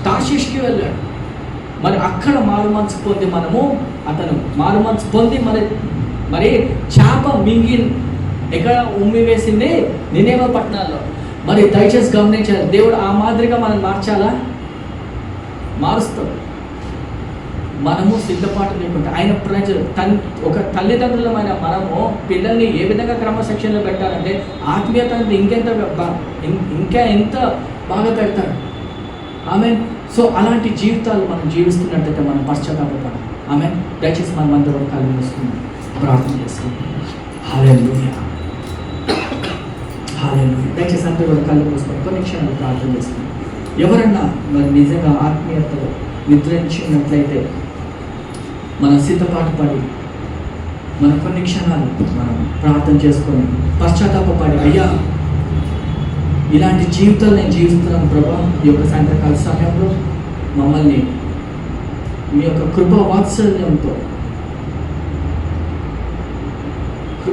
S1: తార్షీష్కి వెళ్ళాడు. మరి అక్కడ మారు మనసు పొంది అతను మారు మనసు పొంది మరి చేప మింగి ఎక్కడ ఉమ్మి వేసింది, నినివే పట్టణాల్లో. మరి దయచేసి గమనించాలి, దేవుడు ఆ మాదిరిగా మనం మార్చాలా? మారుస్తాం. మనము సిద్ధపాటు లేకుండా ఆయన ప్రజలు ఒక తల్లిదండ్రులమైన మనము పిల్లల్ని ఏ విధంగా క్రమశిక్షణలో పెట్టాలంటే ఆత్మీయత ఇంకా ఎంత బాగా పెడతాడు. ఆమె. సో అలాంటి జీవితాలు మనం జీవిస్తున్నట్టయితే మనం పశ్చాత్తాపడాలి. ఆమె. దయచేసి మనం అందరం కళ్ళు మూసుకున్నాం, ప్రార్థన చేసుకుంటాం. హల్లెలూయా, హల్లెలూయా. దయచేసి అందరూ కూడా కళ్ళు మూసుకొని కొన్ని క్షణాలు ప్రార్థన చేసుకుంటాం. ఎవరన్నా మరి నిజంగా ఆత్మీయతలో నిద్రించినట్లయితే మనం సిద్ధపాటు పడి మన కొన్ని క్షణాలు మనం ప్రార్థన చేసుకొని పశ్చాత్తాపడి, అయ్యా ఇలాంటి జీవితాలు నేను జీవిస్తున్నాను ప్రభా, ఈ యొక్క సాయంత్రకాల సమయంలో మమ్మల్ని మీ యొక్క కృపా వాత్సల్యంతో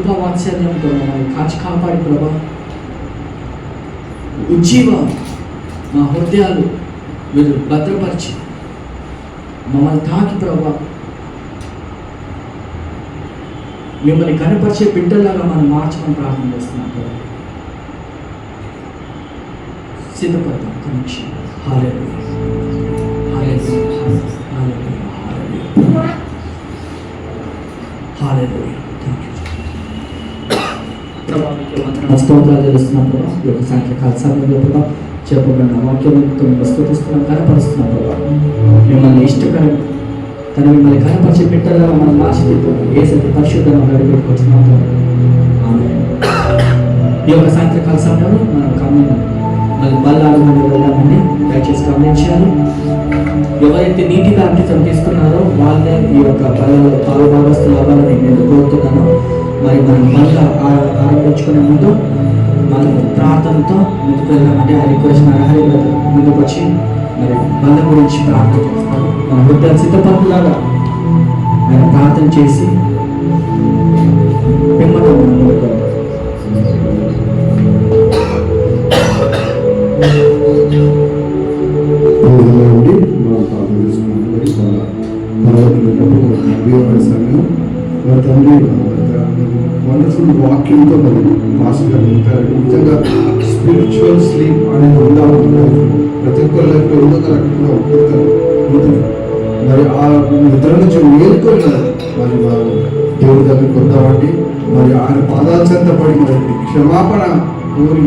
S1: మమ్మల్ని కాచి కాపాడి ప్రభా, ఉజ్జీవ మా హృదయాలు మీరు భద్రపరిచి మమ్మల్ని తాకి ప్రభా, మిమ్మల్ని కనపరిచే బిడ్డలాగా మనం మార్చమని ప్రార్థన చేస్తున్నాం ప్రభా. సిద్ధపడతాం కనెక్షన్. హల్లెలూయా, హల్లెలూయా, హల్లెలూయా, హల్లెలూయా, హల్లెలూయా. థాంక్యూ ప్రభా, మీకు వందనాలు స్తోత్రాలు తెలుస్తున్నాం ప్రభా. ఈ యొక్క సాయంత్రకాల సమయంలో ప్రభా చెప్పబడిన వాక్యంతో స్తుతిస్తున్నాం, కనపరుస్తున్నాం ప్రభా. మిమ్మల్ని ఇష్టకరం తను మిమ్మల్ని కనపరిచి పెట్టగా మనం మార్చిపెట్టాము. ఏ సత్య పరిశుద్ధంగా గడిపెట్టుకుంటున్నాం. ఈ యొక్క సాయంత్రకాల సమయంలో మనం మళ్ళీ బల్లాడుకుంటూ వెళ్దామండి. దయచేసి గమనించాలి. ఎవరైతే నీటి బాప్టిజం తీసుకున్నారో వాళ్ళే ఈ యొక్క బలలో పాలుభాగస్తులు అవ్వాలని నేను కోరుతున్నాను. మరి మనం బల్ల ఆరంభించుకునే ముందు మనం ప్రార్థనతో ముందుకు వెళ్దామంటే ఆ రిక్వెస్ట్ హరి ముందుకు వచ్చి మరి బల్ల గురించి ప్రార్థన చేస్తాను. మన హృదయాలు సిద్ధపడులాగా ఆయన ప్రార్థన చేసి పిమ్మట మనం ముందుకు వెళ్దాం.
S8: ఉండి మనం ప్రార్థన చేసుకున్నాం. మరి తండ్రి వండర్ఫుల్ వాక్యంతో మరి మాస్టర్ గారు చెప్పారు. నిజంగా స్పిరిచువల్ స్లీప్ అనేది ఉండాలి. ప్రతి ఒక్కరి లైఫ్లో ఏదో ఒక రకంగా ఉంటుంది. మరి ఆ నిద్ర నుంచి మేల్కొని మరి వారు దేవుడి దగ్గరికి వద్దామండి. మరి ఆయన పాదాల చెంత పడి మరి క్షమాపణ కోరి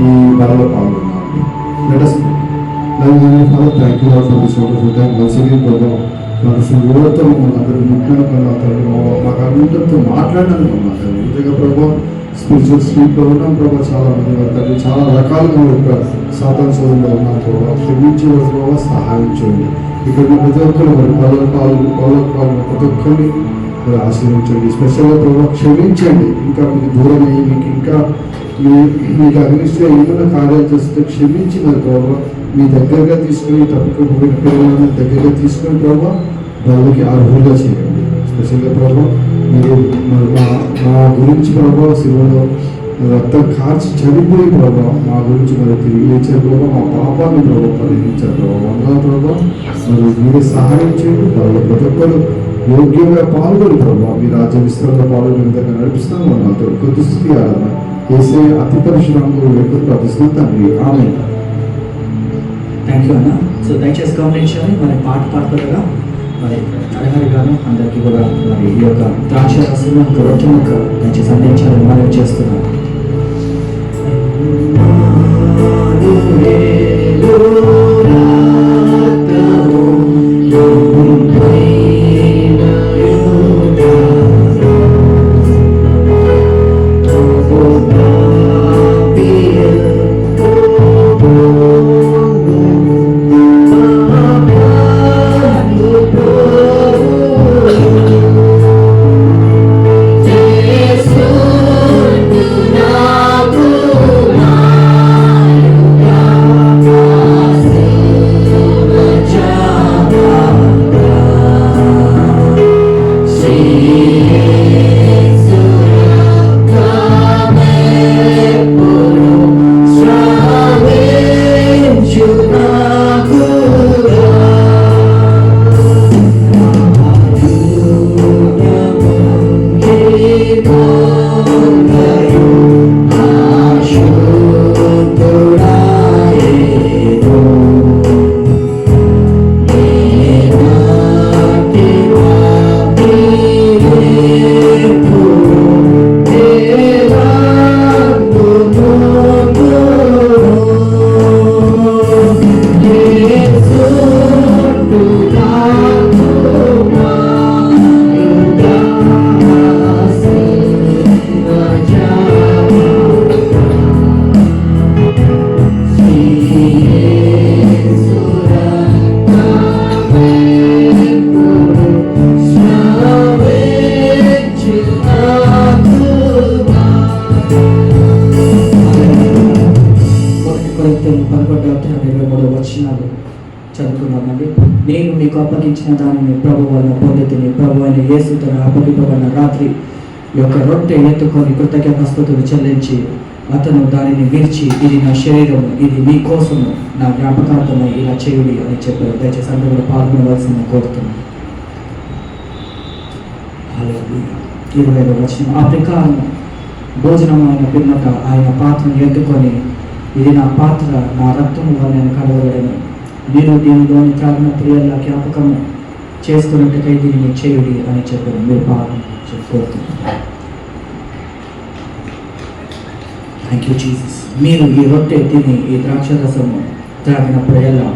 S8: ఈ వరలో పాల్గొన్నామండి. Let Father, thank you Lord for this wonderful time. Once again, Prabhu, wonderful word మనందరూ ముఖ్యంగా మాకు అందరితో మాట్లాడినందుకు మాట్లాడి నిజంగా ప్రభావ స్పిరిచువల్ స్లీప్లో ఉన్నాం ప్రభావ. చాలా మంది పడతారు, చాలా రకాలుగా సాతాన్ సోదరులో ఉన్నాం ప్రభావ. క్షమించే ప్రభావ సహాయం చేయండి. ఇక్కడ ప్రతి ఒక్కరు మరి పాలు ప్రతి ఒక్కరిని మరి ఆశీర్వించండి. స్పెషల్గా ప్రభావ క్షమించండి. ఇంకా మీకు దూరం అయ్యి మీకు ఇంకా మీకు అగ్నిస్తే ఏమైనా కార్యాలు చేస్తే క్షమించి మరి ప్రభావ మీ దగ్గరగా తీసుకుని తప్పుకుపోయిన పిల్లలను దగ్గరగా తీసుకుని ప్రభావ వాళ్ళకి అర్హులుగా చేయండి. స్పెషల్గా ప్రభావ మీరు మరి మా గురించి ప్రభావ శివులో రక్తం కార్చి చనిపోయి ప్రభావ మా గురించి మరి తిరిగి లేచారు ప్రభావ. మా పాపాన్ని ప్రభావ పరిగణించారు ప్రభావ. వందల ప్రభావ మరి మీరే సహాయం చేయండి. వాళ్ళు ప్రతి ఒక్కరు యోగ్యంగా పాల్గొని ప్రభావ మీ రాజ్య విస్తరణలో పాల్గొనే విధంగా నడిపిస్తాను. వాళ్ళతో కొద్ది స్థితి ఆరాధన చేసే అతి పరిశ్రమలు లేకుండా ప్రార్థిస్తున్నాం తండ్రి. ఆమె
S1: థ్యాంక్ యూ అన్న. సో దయచేసి గమనించాలి. మరి పాట పాడుతుండగా మరి హరిహరి గారు అందరికీ కూడా మరి ఈ యొక్క ద్రాక్ష రసము రొట్టె ముక్క దయచేసి అందించాలని మనం చేస్తున్నాం. నేను మీకు అప్పగించిన దానిని ప్రభు వల్ల పొందుతుంది. ప్రభు అయిన యేసు తన అప్పగింపబడిన రాత్రి యొక్క రొట్టె ఎత్తుకొని కృతజ్ఞతాస్తుతులు చెల్లించి అతను దానిని విరిచి ఇది నా శరీరం, ఇది మీ కోసము నా జ్ఞాపకార్థమై ఇలా చేయుడి అని చెప్పారు. దయచేసి అందరూ పాల్గొనవలసిన కోరుతున్నాను. 20వ వచనం. ఆ ప్రకారం భోజనం అయిన పిమ్మట ఆయన పాత్రను ఎత్తుకొని ఇది నా పాత్ర, నా రక్తము వల్ల కడగబడను. నేను దీనిలోని త్రాగిన ప్రియుల జ్ఞాపకం చేసుకున్నట్టుకై దీనిని చేయుడి అని చెప్పారు. మీరు పాలన కోరుతున్నాను. Thank you Jesus. మీరు ఈ రొట్టె తిని ఈ ద్రాక్షరసము త్రాగినప్పుడల్లా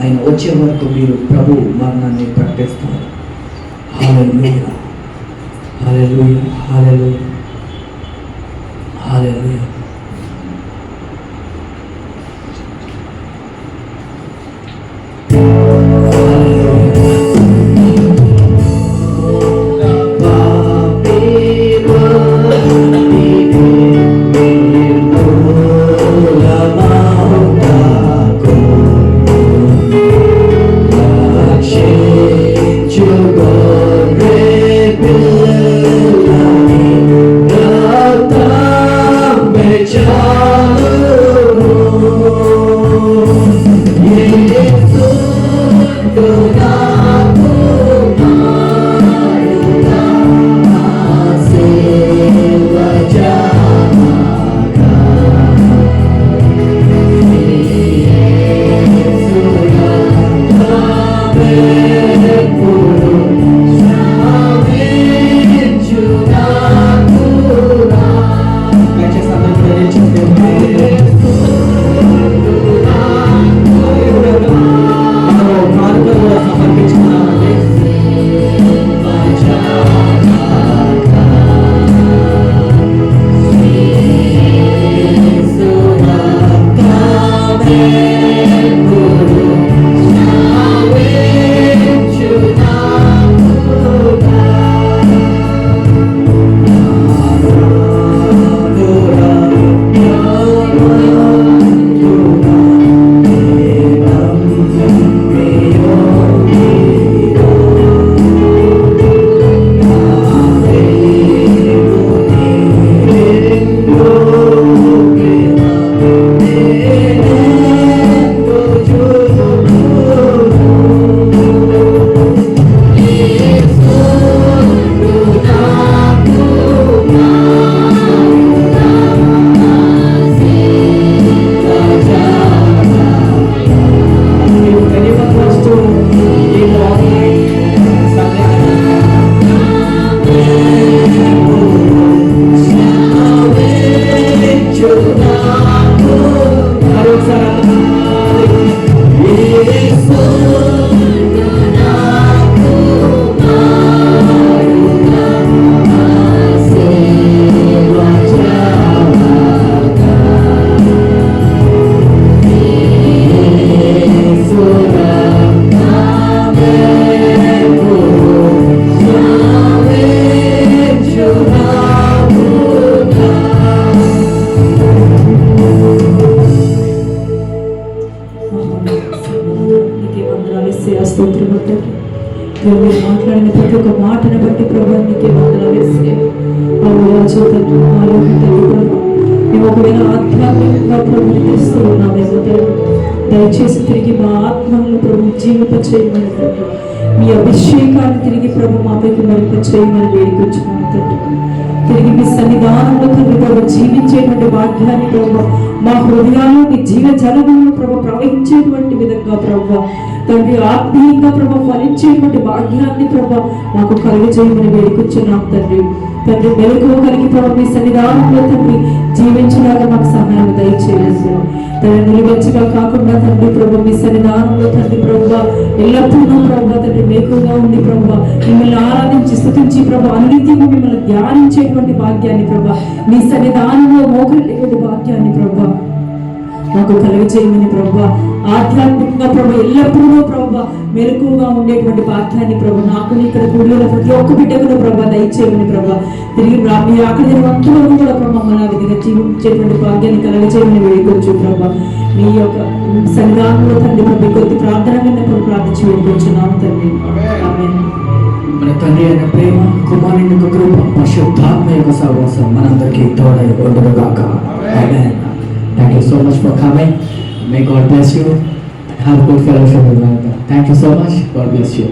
S1: ఆయన వచ్చే వరకు మీరు ప్రభు మరణాన్ని ప్రకటిస్తారు. హల్లెలూయా, హల్లెలూయా, హల్లెలూయా, హల్లెలూయా.
S2: మీరు మాట్లాడిన ప్రతి ఒక్క మాటను బట్టి ప్రభావ నీకే వందనాలు యేసయ్యా. అవునా చూడండి మేము ఒకవేళ ఆధ్యాత్మికంగా ప్రభుని తెస్తూ ఉన్నామేమో తండ్రి, దయచేసి తిరిగి మా ఆత్మలను ప్రభు జీవింప చేయమని తండ్రి, మీ అభిషేకాన్ని తిరిగి ప్రభు మాపైకి మరింప చేయమని వేడుకొచ్చుకున్నాం తండ్రి. తిరిగి మీ సన్నిధానంలో తండ్రి ప్రభు జీవించేటువంటి భాగ్యాన్ని ప్రభు మా హృదయాల్లో మీ జీవ జలములను ప్రభు ప్రవహించేటువంటి విధంగా ప్రభు తండ్రి ఆత్మీయంగా ప్రభు ఫలించేటువంటి భాగ్యాన్ని ప్రభు మాకు కలుగజేయమని వేడుకొచ్చున్నాం తండ్రి. తండ్రి మెలకువ కలిగి ప్రభు మీ సన్నిధానంలో తండ్రి జీవించడానికి మాకు సహాయం దయచేయండి. తండ్రి నిలువెచ్చగా కాకుండా తండ్రి ప్రభు మీ సన్నిధానంలో తండ్రి ప్రభు ఎల్లప్పుడూ ప్రభు తండ్రి మెలకువగా ఉండి ప్రభు మిమ్మల్ని ఆరాధించి స్తుతించి ప్రభు అనునిత్యము మిమ్మల్ని ధ్యానించేటువంటి భాగ్యాన్ని ప్రభు మీ సన్నిధానంలో మోకరిల్లేటువంటి భాగ్యాన్ని ప్రభు మాకు కలుగజేయమని ప్రభు ఆధ్యాత్మికంగా ప్రభు ఎల్లప్పుడూ ప్రభు మెలకువగా ఉండేటువంటి భాగ్యాన్ని ప్రభు నాకు ఇక్కడ కూడిన ప్రతి ఒక్క బిడ్డకు ప్రభు దయచేయమని ప్రభు తిరిగి మీ అక్కడ అంతవరకు కూడా ప్రభు మన విధిగా జీవించేటువంటి భాగ్యాన్ని కలగజేయమని వేడుకోవచ్చు ప్రభు మీ యొక్క సన్నిధానంలో తండ్రి ప్రభు కొద్ది ప్రార్థన విన్నప్పుడు ప్రార్థించి వేడుకొచ్చున్నాం తండ్రి. ఆమేన్.
S1: మన తండ్రి అయిన ప్రేమ, కుమారుని యొక్క కృప, పరిశుద్ధాత్మ యొక్క సహవాసం మనందరికీ తోడై ఉండుగాక. ఆమేన్. Thank you so much for coming. May God bless you. Have a good fellowship with one another. Thank you so much. God bless you.